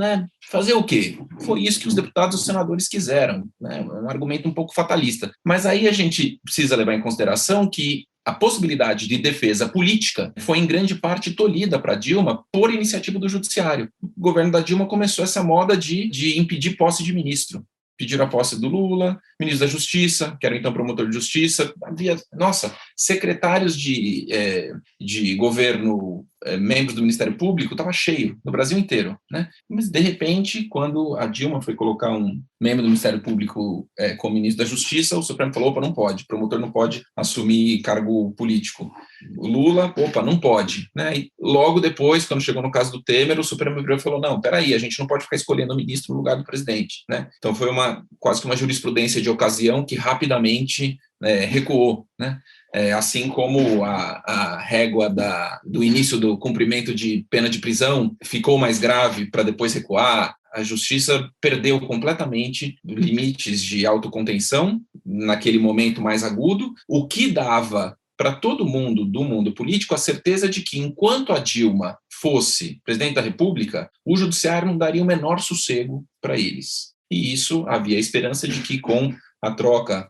[SPEAKER 3] fazer o quê? Foi isso que os deputados e os senadores quiseram. É um argumento um pouco fatalista. Mas aí a gente precisa levar em consideração que a possibilidade de defesa política foi em grande parte tolhida para Dilma por iniciativa do judiciário. O governo da Dilma começou essa moda de impedir posse de ministro. Pediram a posse do Lula, ministro da Justiça, que era então promotor de justiça, havia, secretários de governo, membros do Ministério Público, estava cheio, no Brasil inteiro, Mas, de repente, quando a Dilma foi colocar um membro do Ministério Público como ministro da Justiça, o Supremo falou, não pode, promotor não pode assumir cargo político. O Lula, não pode, E logo depois, quando chegou no caso do Temer, o Supremo virou e falou, não, peraí, a gente não pode ficar escolhendo o ministro no lugar do presidente, Então foi quase que uma jurisprudência de ocasião que rapidamente recuou, assim como a régua do início do cumprimento de pena de prisão ficou mais grave para depois recuar, a justiça perdeu completamente limites de autocontenção naquele momento mais agudo, o que dava para todo mundo do mundo político a certeza de que, enquanto a Dilma fosse presidente da República, o judiciário não daria o menor sossego para eles. E isso havia a esperança de que, com a troca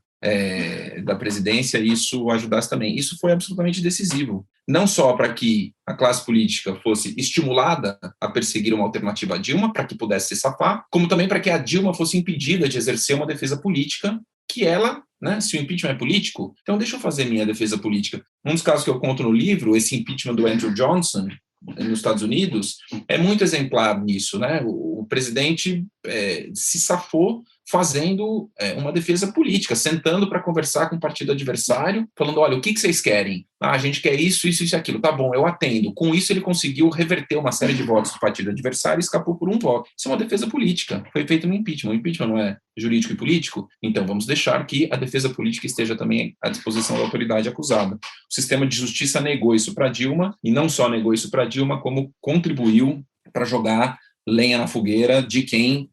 [SPEAKER 3] da presidência, isso ajudasse também. Isso foi absolutamente decisivo, não só para que a classe política fosse estimulada a perseguir uma alternativa à Dilma, para que pudesse se safar, como também para que a Dilma fosse impedida de exercer uma defesa política que ela, se o impeachment é político, então deixa eu fazer minha defesa política. Um dos casos que eu conto no livro, esse impeachment do Andrew Johnson, nos Estados Unidos, é muito exemplar nisso, O presidente se safou fazendo uma defesa política, sentando para conversar com o partido adversário, falando, olha, o que vocês querem? A gente quer isso, isso e aquilo. Tá bom, eu atendo. Com isso, ele conseguiu reverter uma série de votos do partido adversário e escapou por um voto. Isso é uma defesa política. Foi feito no impeachment. O impeachment não é jurídico e político? Então, vamos deixar que a defesa política esteja também à disposição da autoridade acusada. O sistema de justiça negou isso para Dilma, e não só negou isso para Dilma, como contribuiu para jogar lenha na fogueira de quem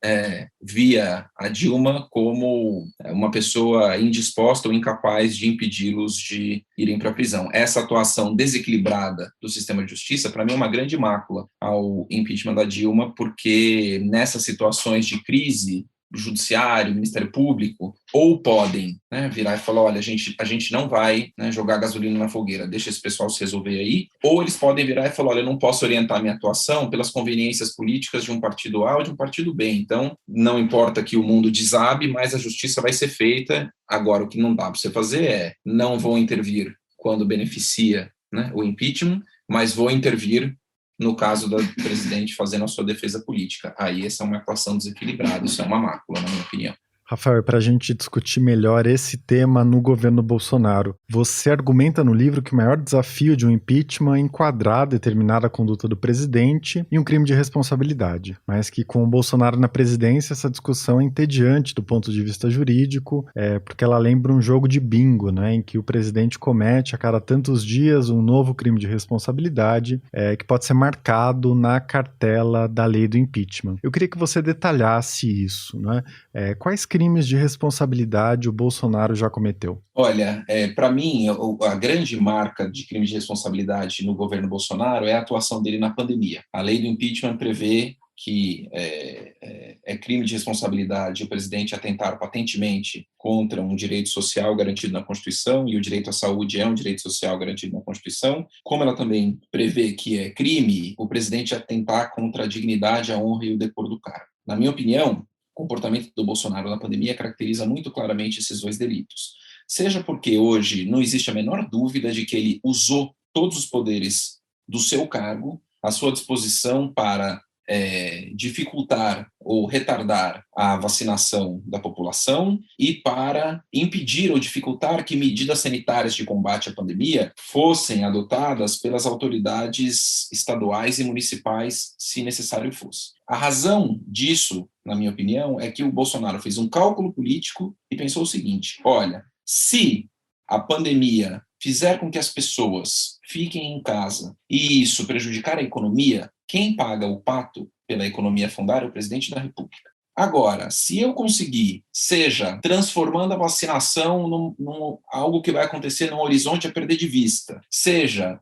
[SPEAKER 3] via a Dilma como uma pessoa indisposta ou incapaz de impedi-los de irem para a prisão. Essa atuação desequilibrada do sistema de justiça, para mim, é uma grande mácula ao impeachment da Dilma, porque nessas situações de crise, o judiciário, o Ministério Público, ou podem virar e falar, olha, a gente não vai jogar gasolina na fogueira, deixa esse pessoal se resolver aí, ou eles podem virar e falar, olha, eu não posso orientar minha atuação pelas conveniências políticas de um partido A ou de um partido B, então não importa que o mundo desabe, mas a justiça vai ser feita. Agora, o que não dá para você fazer não vou intervir quando beneficia o impeachment, mas vou intervir no caso do presidente fazendo a sua defesa política. Aí essa é uma equação desequilibrada, isso é uma mácula, na minha opinião.
[SPEAKER 1] Rafael, para a gente discutir melhor esse tema no governo Bolsonaro, você argumenta no livro que o maior desafio de um impeachment é enquadrar determinada conduta do presidente em um crime de responsabilidade, mas que com o Bolsonaro na presidência essa discussão é entediante do ponto de vista jurídico, porque ela lembra um jogo de bingo, né, em que o presidente comete a cada tantos dias um novo crime de responsabilidade que pode ser marcado na cartela da lei do impeachment. Eu queria que você detalhasse isso, né? Quais crimes de responsabilidade o Bolsonaro já cometeu?
[SPEAKER 3] Olha, para mim, a grande marca de crime de responsabilidade no governo Bolsonaro é a atuação dele na pandemia. A lei do impeachment prevê que é crime de responsabilidade o presidente atentar patentemente contra um direito social garantido na Constituição, e o direito à saúde é um direito social garantido na Constituição, como ela também prevê que é crime o presidente atentar contra a dignidade, a honra e o decoro do cargo. Na minha opinião, o comportamento do Bolsonaro na pandemia caracteriza muito claramente esses dois delitos. Seja porque hoje não existe a menor dúvida de que ele usou todos os poderes do seu cargo à sua disposição para dificultar ou retardar a vacinação da população e para impedir ou dificultar que medidas sanitárias de combate à pandemia fossem adotadas pelas autoridades estaduais e municipais, se necessário fosse. A razão disso, na minha opinião, é que o Bolsonaro fez um cálculo político e pensou o seguinte: olha, se a pandemia fizer com que as pessoas fiquem em casa e isso prejudicar a economia, quem paga o pato pela economia afundar é o presidente da República. Agora, se eu conseguir, seja transformando a vacinação num algo que vai acontecer num horizonte a perder de vista, seja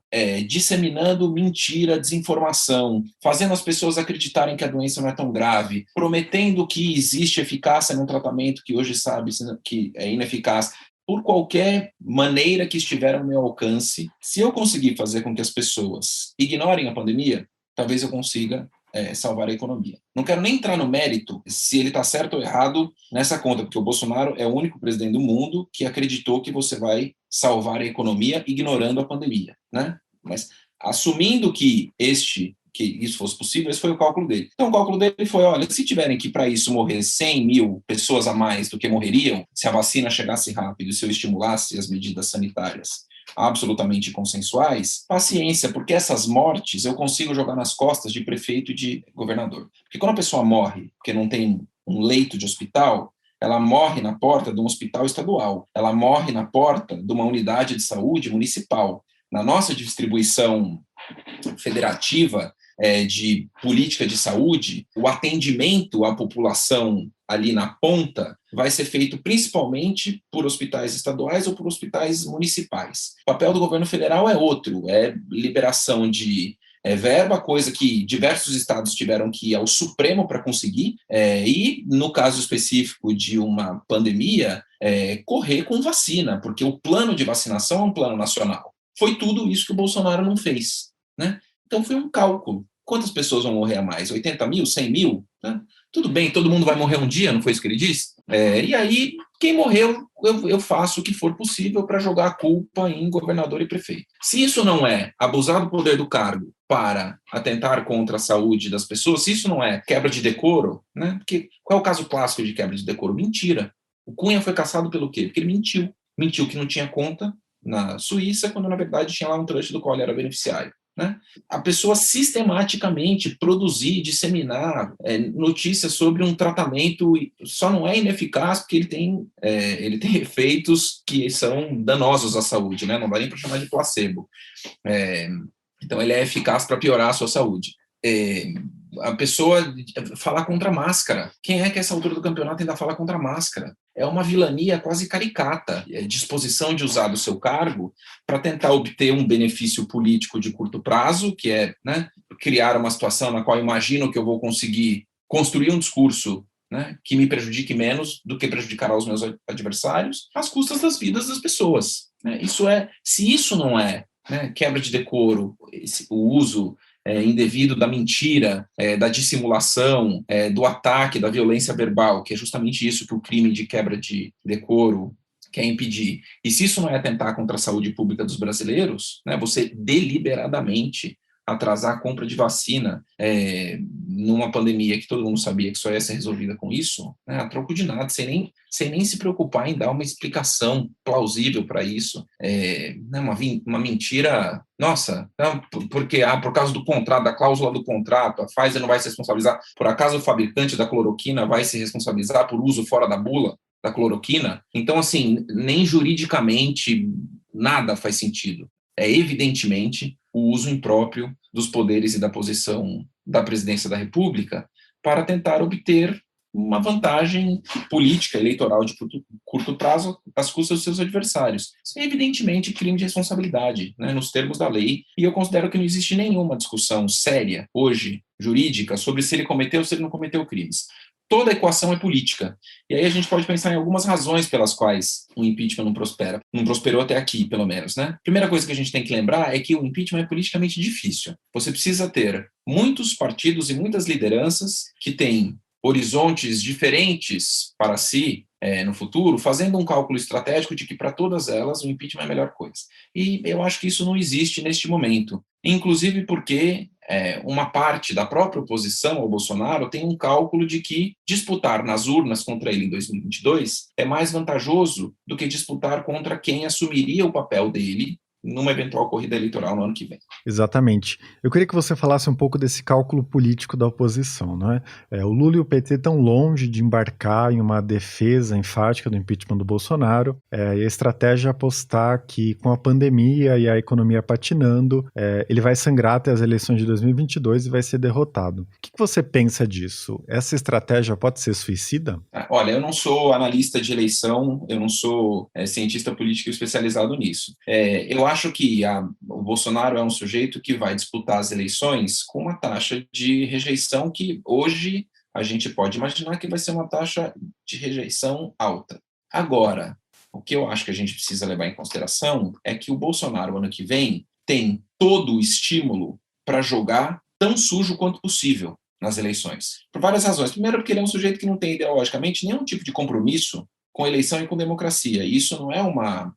[SPEAKER 3] disseminando mentira, desinformação, fazendo as pessoas acreditarem que a doença não é tão grave, prometendo que existe eficácia num tratamento que hoje sabe que é ineficaz, por qualquer maneira que estiver ao meu alcance, se eu conseguir fazer com que as pessoas ignorem a pandemia, talvez eu consiga salvar a economia. Não quero nem entrar no mérito se ele está certo ou errado nessa conta, porque o Bolsonaro é o único presidente do mundo que acreditou que você vai salvar a economia ignorando a pandemia, né? Mas assumindo que isso fosse possível, esse foi o cálculo dele. Então, o cálculo dele foi, olha, se tiverem que para isso morrer 100 mil pessoas a mais do que morreriam, se a vacina chegasse rápido, se eu estimulasse as medidas sanitárias absolutamente consensuais, paciência, porque essas mortes eu consigo jogar nas costas de prefeito e de governador. Porque quando a pessoa morre porque não tem um leito de hospital, ela morre na porta de um hospital estadual, ela morre na porta de uma unidade de saúde municipal. Na nossa distribuição federativa de política de saúde, o atendimento à população ali na ponta vai ser feito principalmente por hospitais estaduais ou por hospitais municipais. O papel do governo federal é outro, é liberação de verba, coisa que diversos estados tiveram que ir ao Supremo para conseguir, e, no caso específico de uma pandemia, correr com vacina, porque o plano de vacinação é um plano nacional. Foi tudo isso que o Bolsonaro não fez, né? Então foi um cálculo. Quantas pessoas vão morrer a mais? 80 mil? 100 mil? Né? Tudo bem, todo mundo vai morrer um dia, não foi isso que ele disse? E aí, quem morreu, eu faço o que for possível para jogar a culpa em governador e prefeito. Se isso não é abusar do poder do cargo para atentar contra a saúde das pessoas, se isso não é quebra de decoro, né? Porque qual é o caso clássico de quebra de decoro? Mentira. O Cunha foi cassado pelo quê? Porque ele mentiu. Mentiu que não tinha conta na Suíça, quando na verdade tinha lá um trust do qual ele era beneficiário. Né? A pessoa sistematicamente produzir, disseminar notícias sobre um tratamento só não é ineficaz porque ele tem efeitos que são danosos à saúde, né? Não dá nem para chamar de placebo. Então ele é eficaz para piorar a sua saúde. A pessoa falar contra a máscara. Quem é que a essa altura do campeonato ainda fala contra a máscara? É uma vilania quase caricata, disposição de usar do seu cargo para tentar obter um benefício político de curto prazo, que é, né, criar uma situação na qual eu imagino que eu vou conseguir construir um discurso, né, que me prejudique menos do que prejudicará os meus adversários, às custas das vidas das pessoas. Né? Se isso não é, né, quebra de decoro, o uso indevido da mentira, da dissimulação, do ataque, da violência verbal, que é justamente isso que o crime de quebra de decoro quer impedir. E se isso não é atentar contra a saúde pública dos brasileiros, né, você deliberadamente atrasar a compra de vacina, numa pandemia que todo mundo sabia que só ia ser resolvida com isso, né, a troco de nada, sem nem se preocupar em dar uma explicação plausível para isso, né, uma mentira, nossa, não, porque por causa do contrato, da cláusula do contrato, a Pfizer não vai se responsabilizar, por acaso o fabricante da cloroquina vai se responsabilizar por uso fora da bula da cloroquina? Então, assim, nem juridicamente nada faz sentido. É evidentemente o uso impróprio dos poderes e da posição da presidência da República para tentar obter uma vantagem política, eleitoral de curto prazo às custas dos seus adversários. Isso é evidentemente crime de responsabilidade, né, nos termos da lei, e eu considero que não existe nenhuma discussão séria hoje, jurídica, sobre se ele cometeu ou se ele não cometeu crimes. Toda a equação é política. E aí a gente pode pensar em algumas razões pelas quais o impeachment não prosperou até aqui, pelo menos, né? Primeira coisa que a gente tem que lembrar é que o impeachment é politicamente difícil. Você precisa ter muitos partidos e muitas lideranças que têm horizontes diferentes para si no futuro, fazendo um cálculo estratégico de que para todas elas o impeachment é a melhor coisa. E eu acho que isso não existe neste momento, inclusive porque uma parte da própria oposição ao Bolsonaro tem um cálculo de que disputar nas urnas contra ele em 2022 é mais vantajoso do que disputar contra quem assumiria o papel dele numa eventual corrida eleitoral no ano que vem.
[SPEAKER 1] Exatamente. Eu queria que você falasse um pouco desse cálculo político da oposição, não é? O Lula e o PT estão longe de embarcar em uma defesa enfática do impeachment do Bolsonaro, e a estratégia é apostar que com a pandemia e a economia patinando, ele vai sangrar até as eleições de 2022 e vai ser derrotado. O que você pensa disso? Essa estratégia pode ser suicida?
[SPEAKER 3] Olha, eu não sou analista de eleição, eu não sou cientista político especializado nisso. Eu acho que o Bolsonaro é um sujeito que vai disputar as eleições com uma taxa de rejeição que hoje a gente pode imaginar que vai ser uma taxa de rejeição alta. Agora, o que eu acho que a gente precisa levar em consideração é que o Bolsonaro, ano que vem, tem todo o estímulo para jogar tão sujo quanto possível nas eleições. Por várias razões. Primeiro, porque ele é um sujeito que não tem ideologicamente nenhum tipo de compromisso com eleição e com democracia. Isso não é uma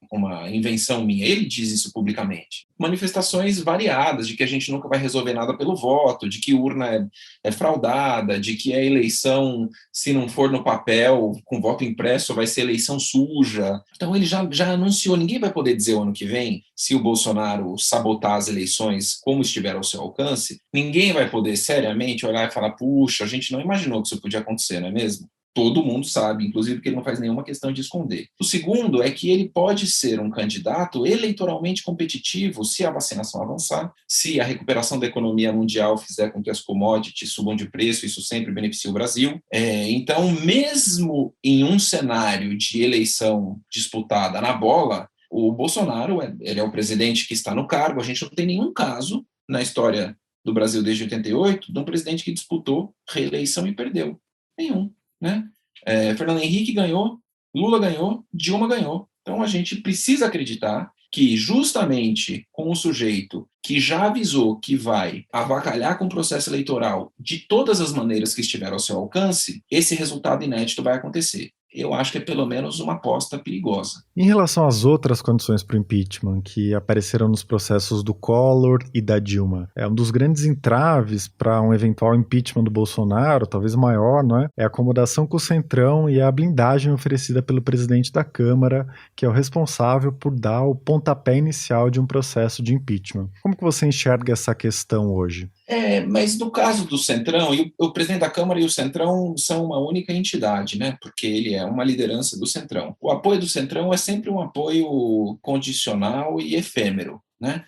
[SPEAKER 3] invenção minha, ele diz isso publicamente. Manifestações variadas de que a gente nunca vai resolver nada pelo voto, de que urna é fraudada, de que a eleição, se não for no papel, com voto impresso, vai ser eleição suja. Então ele já anunciou, ninguém vai poder dizer o ano que vem, se o Bolsonaro sabotar as eleições como estiver ao seu alcance, ninguém vai poder seriamente olhar e falar, puxa, a gente não imaginou que isso podia acontecer, não é mesmo? Todo mundo sabe, inclusive que ele não faz nenhuma questão de esconder. O segundo é que ele pode ser um candidato eleitoralmente competitivo se a vacinação avançar, se a recuperação da economia mundial fizer com que as commodities subam de preço, isso sempre beneficia o Brasil. Então, mesmo em um cenário de eleição disputada na bola, o Bolsonaro ele é o presidente que está no cargo, a gente não tem nenhum caso na história do Brasil desde 88 de um presidente que disputou reeleição e perdeu. Nenhum. Né? Fernando Henrique ganhou, Lula ganhou, Dilma ganhou. Então a gente precisa acreditar que justamente com o sujeito que já avisou que vai avacalhar com o processo eleitoral de todas as maneiras que estiver ao seu alcance, esse resultado inédito vai acontecer. Eu acho que é pelo menos uma aposta perigosa.
[SPEAKER 1] Em relação às outras condições para o impeachment que apareceram nos processos do Collor e da Dilma, um dos grandes entraves para um eventual impeachment do Bolsonaro, talvez o maior, não é? É a acomodação com o Centrão e a blindagem oferecida pelo presidente da Câmara, que é o responsável por dar o pontapé inicial de um processo de impeachment. Como que você enxerga essa questão hoje?
[SPEAKER 3] Mas no caso do Centrão, e o presidente da Câmara e o Centrão são uma única entidade, né? Porque ele é uma liderança do Centrão. O apoio do Centrão é sempre um apoio condicional e efêmero, né?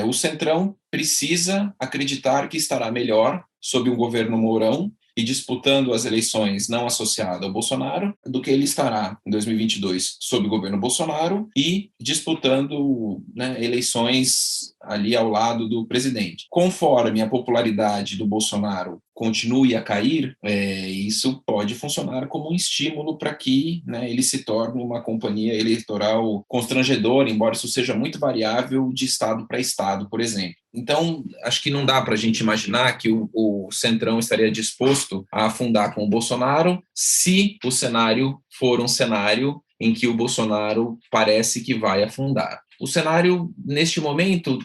[SPEAKER 3] O Centrão precisa acreditar que estará melhor sob um governo Mourão e disputando as eleições não associado ao Bolsonaro, do que ele estará em 2022 sob o governo Bolsonaro e disputando, né, eleições ali ao lado do presidente. Conforme a popularidade do Bolsonaro continue a cair, isso pode funcionar como um estímulo para que, né, ele se torne uma companhia eleitoral constrangedora, embora isso seja muito variável de estado para estado, por exemplo. Então, acho que não dá para a gente imaginar que o Centrão estaria disposto a afundar com o Bolsonaro se o cenário for um cenário em que o Bolsonaro parece que vai afundar. O cenário, neste momento,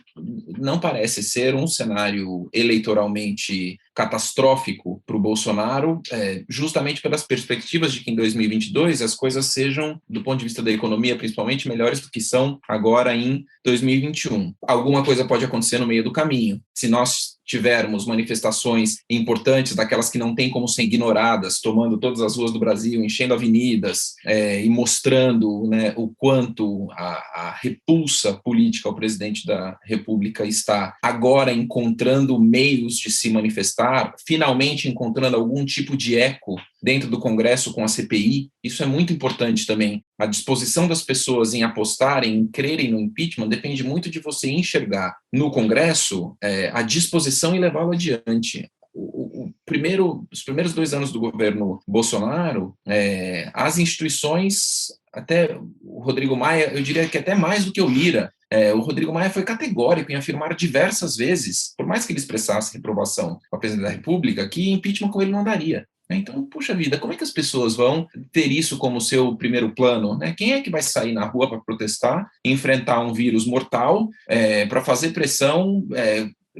[SPEAKER 3] não parece ser um cenário eleitoralmente catastrófico o Bolsonaro, justamente pelas perspectivas de que em 2022 as coisas sejam, do ponto de vista da economia principalmente, melhores do que são agora em 2021. Alguma coisa pode acontecer no meio do caminho. Se nós tivermos manifestações importantes, daquelas que não tem como ser ignoradas, tomando todas as ruas do Brasil, enchendo avenidas e mostrando, né, o quanto a repulsa política ao presidente da República está agora encontrando meios de se manifestar, finalmente encontrando algum tipo de eco dentro do Congresso com a CPI, isso é muito importante também. A disposição das pessoas em apostarem, em crerem no impeachment, depende muito de você enxergar no Congresso a disposição e levá-lo adiante. Os primeiros 2 anos do governo Bolsonaro, as instituições, até o Rodrigo Maia, eu diria que até mais do que o Lira, o Rodrigo Maia foi categórico em afirmar diversas vezes, por mais que ele expressasse reprovação com a presidente da República, que impeachment com ele não daria. Então, puxa vida, como é que as pessoas vão ter isso como seu primeiro plano? Né? Quem é que vai sair na rua para protestar, enfrentar um vírus mortal, para fazer pressão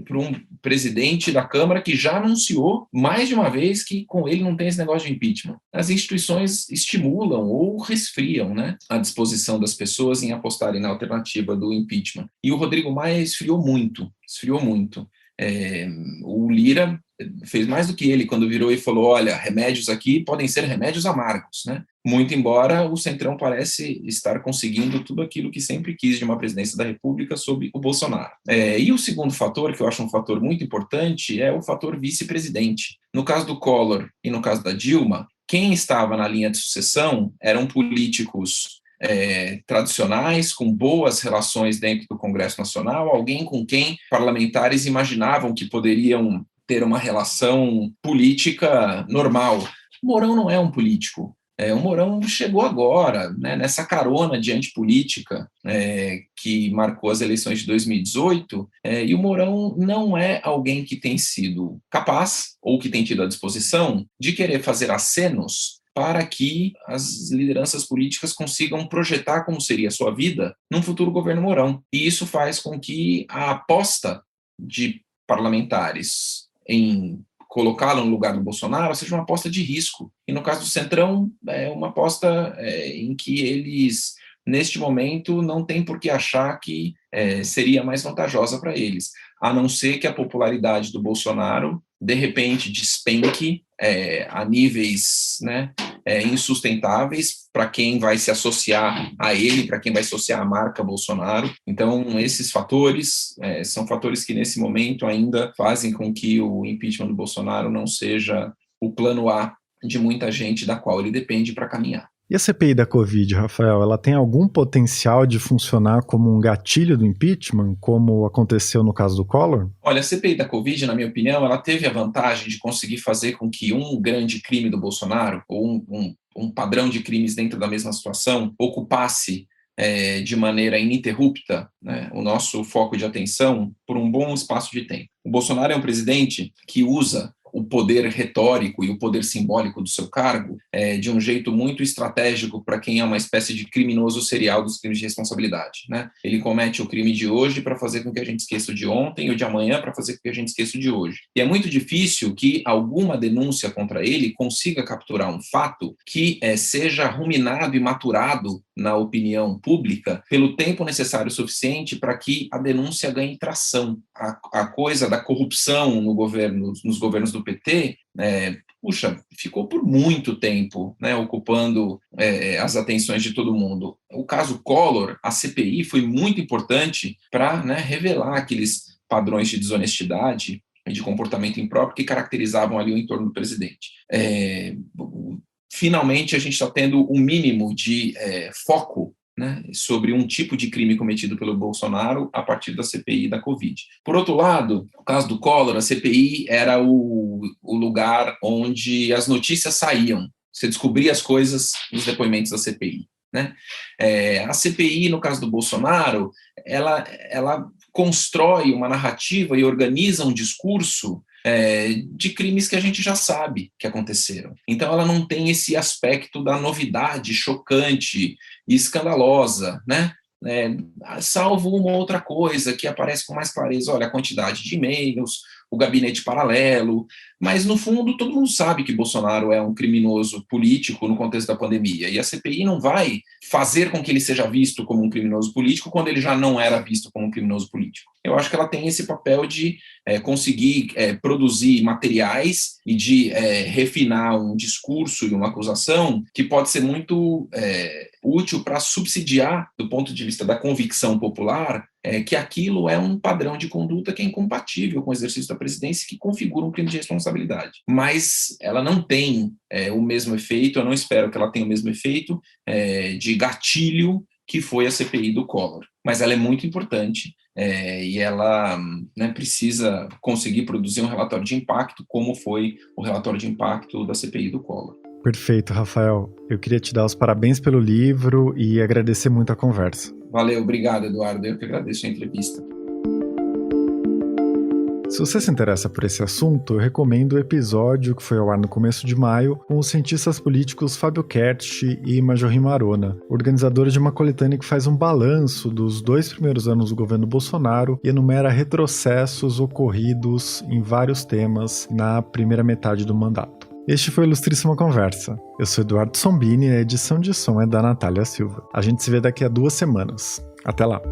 [SPEAKER 3] para um presidente da Câmara que já anunciou mais de uma vez que com ele não tem esse negócio de impeachment? As instituições estimulam ou resfriam, né, a disposição das pessoas em apostarem na alternativa do impeachment. E o Rodrigo Maia esfriou muito. O Lira fez mais do que ele quando virou e falou, olha, remédios aqui podem ser remédios amargos, né? Muito embora o Centrão parece estar conseguindo tudo aquilo que sempre quis de uma presidência da República sob o Bolsonaro. E o segundo fator, que eu acho um fator muito importante, é o fator vice-presidente. No caso do Collor e no caso da Dilma, quem estava na linha de sucessão eram políticos tradicionais, com boas relações dentro do Congresso Nacional, alguém com quem parlamentares imaginavam que poderiam ter uma relação política normal. O Mourão não é um político. O Mourão chegou agora, né, nessa carona de antipolítica que marcou as eleições de 2018, e o Mourão não é alguém que tem sido capaz ou que tem tido a disposição de querer fazer acenos para que as lideranças políticas consigam projetar como seria a sua vida num futuro governo Mourão. E isso faz com que a aposta de parlamentares em colocá-lo no lugar do Bolsonaro seja uma aposta de risco. E no caso do Centrão, é uma aposta em que eles, neste momento, não têm por que achar que seria mais vantajosa para eles, a não ser que a popularidade do Bolsonaro, de repente, despenque a níveis, né, insustentáveis para quem vai se associar a ele, para quem vai associar a marca Bolsonaro. Então, esses fatores são fatores que, nesse momento, ainda fazem com que o impeachment do Bolsonaro não seja o plano A de muita gente da qual ele depende para caminhar.
[SPEAKER 1] E a CPI da Covid, Rafael, ela tem algum potencial de funcionar como um gatilho do impeachment, como aconteceu no caso do Collor?
[SPEAKER 3] Olha, a CPI da Covid, na minha opinião, ela teve a vantagem de conseguir fazer com que um grande crime do Bolsonaro, ou um padrão de crimes dentro da mesma situação, ocupasse de maneira ininterrupta, né, o nosso foco de atenção por um bom espaço de tempo. O Bolsonaro é um presidente que usa o poder retórico e o poder simbólico do seu cargo de um jeito muito estratégico para quem é uma espécie de criminoso serial dos crimes de responsabilidade, né? Ele comete o crime de hoje para fazer com que a gente esqueça o de ontem e o de amanhã para fazer com que a gente esqueça o de hoje. E é muito difícil que alguma denúncia contra ele consiga capturar um fato que seja ruminado e maturado na opinião pública pelo tempo necessário suficiente para que a denúncia ganhe tração. A coisa da corrupção nos governos do PT, ficou por muito tempo, né, ocupando as atenções de todo mundo. O caso Collor, a CPI foi muito importante para, né, revelar aqueles padrões de desonestidade e de comportamento impróprio que caracterizavam ali o entorno do presidente. Finalmente, a gente está tendo um mínimo de foco, né, sobre um tipo de crime cometido pelo Bolsonaro a partir da CPI da Covid. Por outro lado, no caso do Collor, a CPI era o lugar onde as notícias saíam. Você descobria as coisas nos depoimentos da CPI. Né? A CPI, no caso do Bolsonaro, ela constrói uma narrativa e organiza um discurso de crimes que a gente já sabe que aconteceram. Então, ela não tem esse aspecto da novidade chocante e escandalosa, né? Salvo uma outra coisa que aparece com mais clareza. Olha, a quantidade de e-mails, o gabinete paralelo, mas no fundo todo mundo sabe que Bolsonaro é um criminoso político no contexto da pandemia, e a CPI não vai fazer com que ele seja visto como um criminoso político quando ele já não era visto como um criminoso político. Eu acho que ela tem esse papel de conseguir produzir materiais e de refinar um discurso e uma acusação que pode ser muito útil para subsidiar, do ponto de vista da convicção popular, que aquilo é um padrão de conduta que é incompatível com o exercício da presidência e que configura um crime de responsabilidade. Mas ela não tem o mesmo efeito, eu não espero que ela tenha o mesmo efeito de gatilho que foi a CPI do Collor. Mas ela é muito importante e ela precisa conseguir produzir um relatório de impacto, como foi o relatório de impacto da CPI do Collor.
[SPEAKER 1] Perfeito, Rafael. Eu queria te dar os parabéns pelo livro e agradecer muito a conversa.
[SPEAKER 3] Valeu, obrigado, Eduardo. Eu que agradeço a entrevista.
[SPEAKER 1] Se você se interessa por esse assunto, eu recomendo o episódio que foi ao ar no começo de maio com os cientistas políticos Fábio Kertsch e Marjorie Marona, organizadores de uma coletânea que faz um balanço dos 2 primeiros anos do governo Bolsonaro e enumera retrocessos ocorridos em vários temas na primeira metade do mandato. Este foi a Ilustríssima Conversa. Eu sou Eduardo Sombini e a edição de som é da Natália Silva. A gente se vê daqui a 2 semanas. Até lá!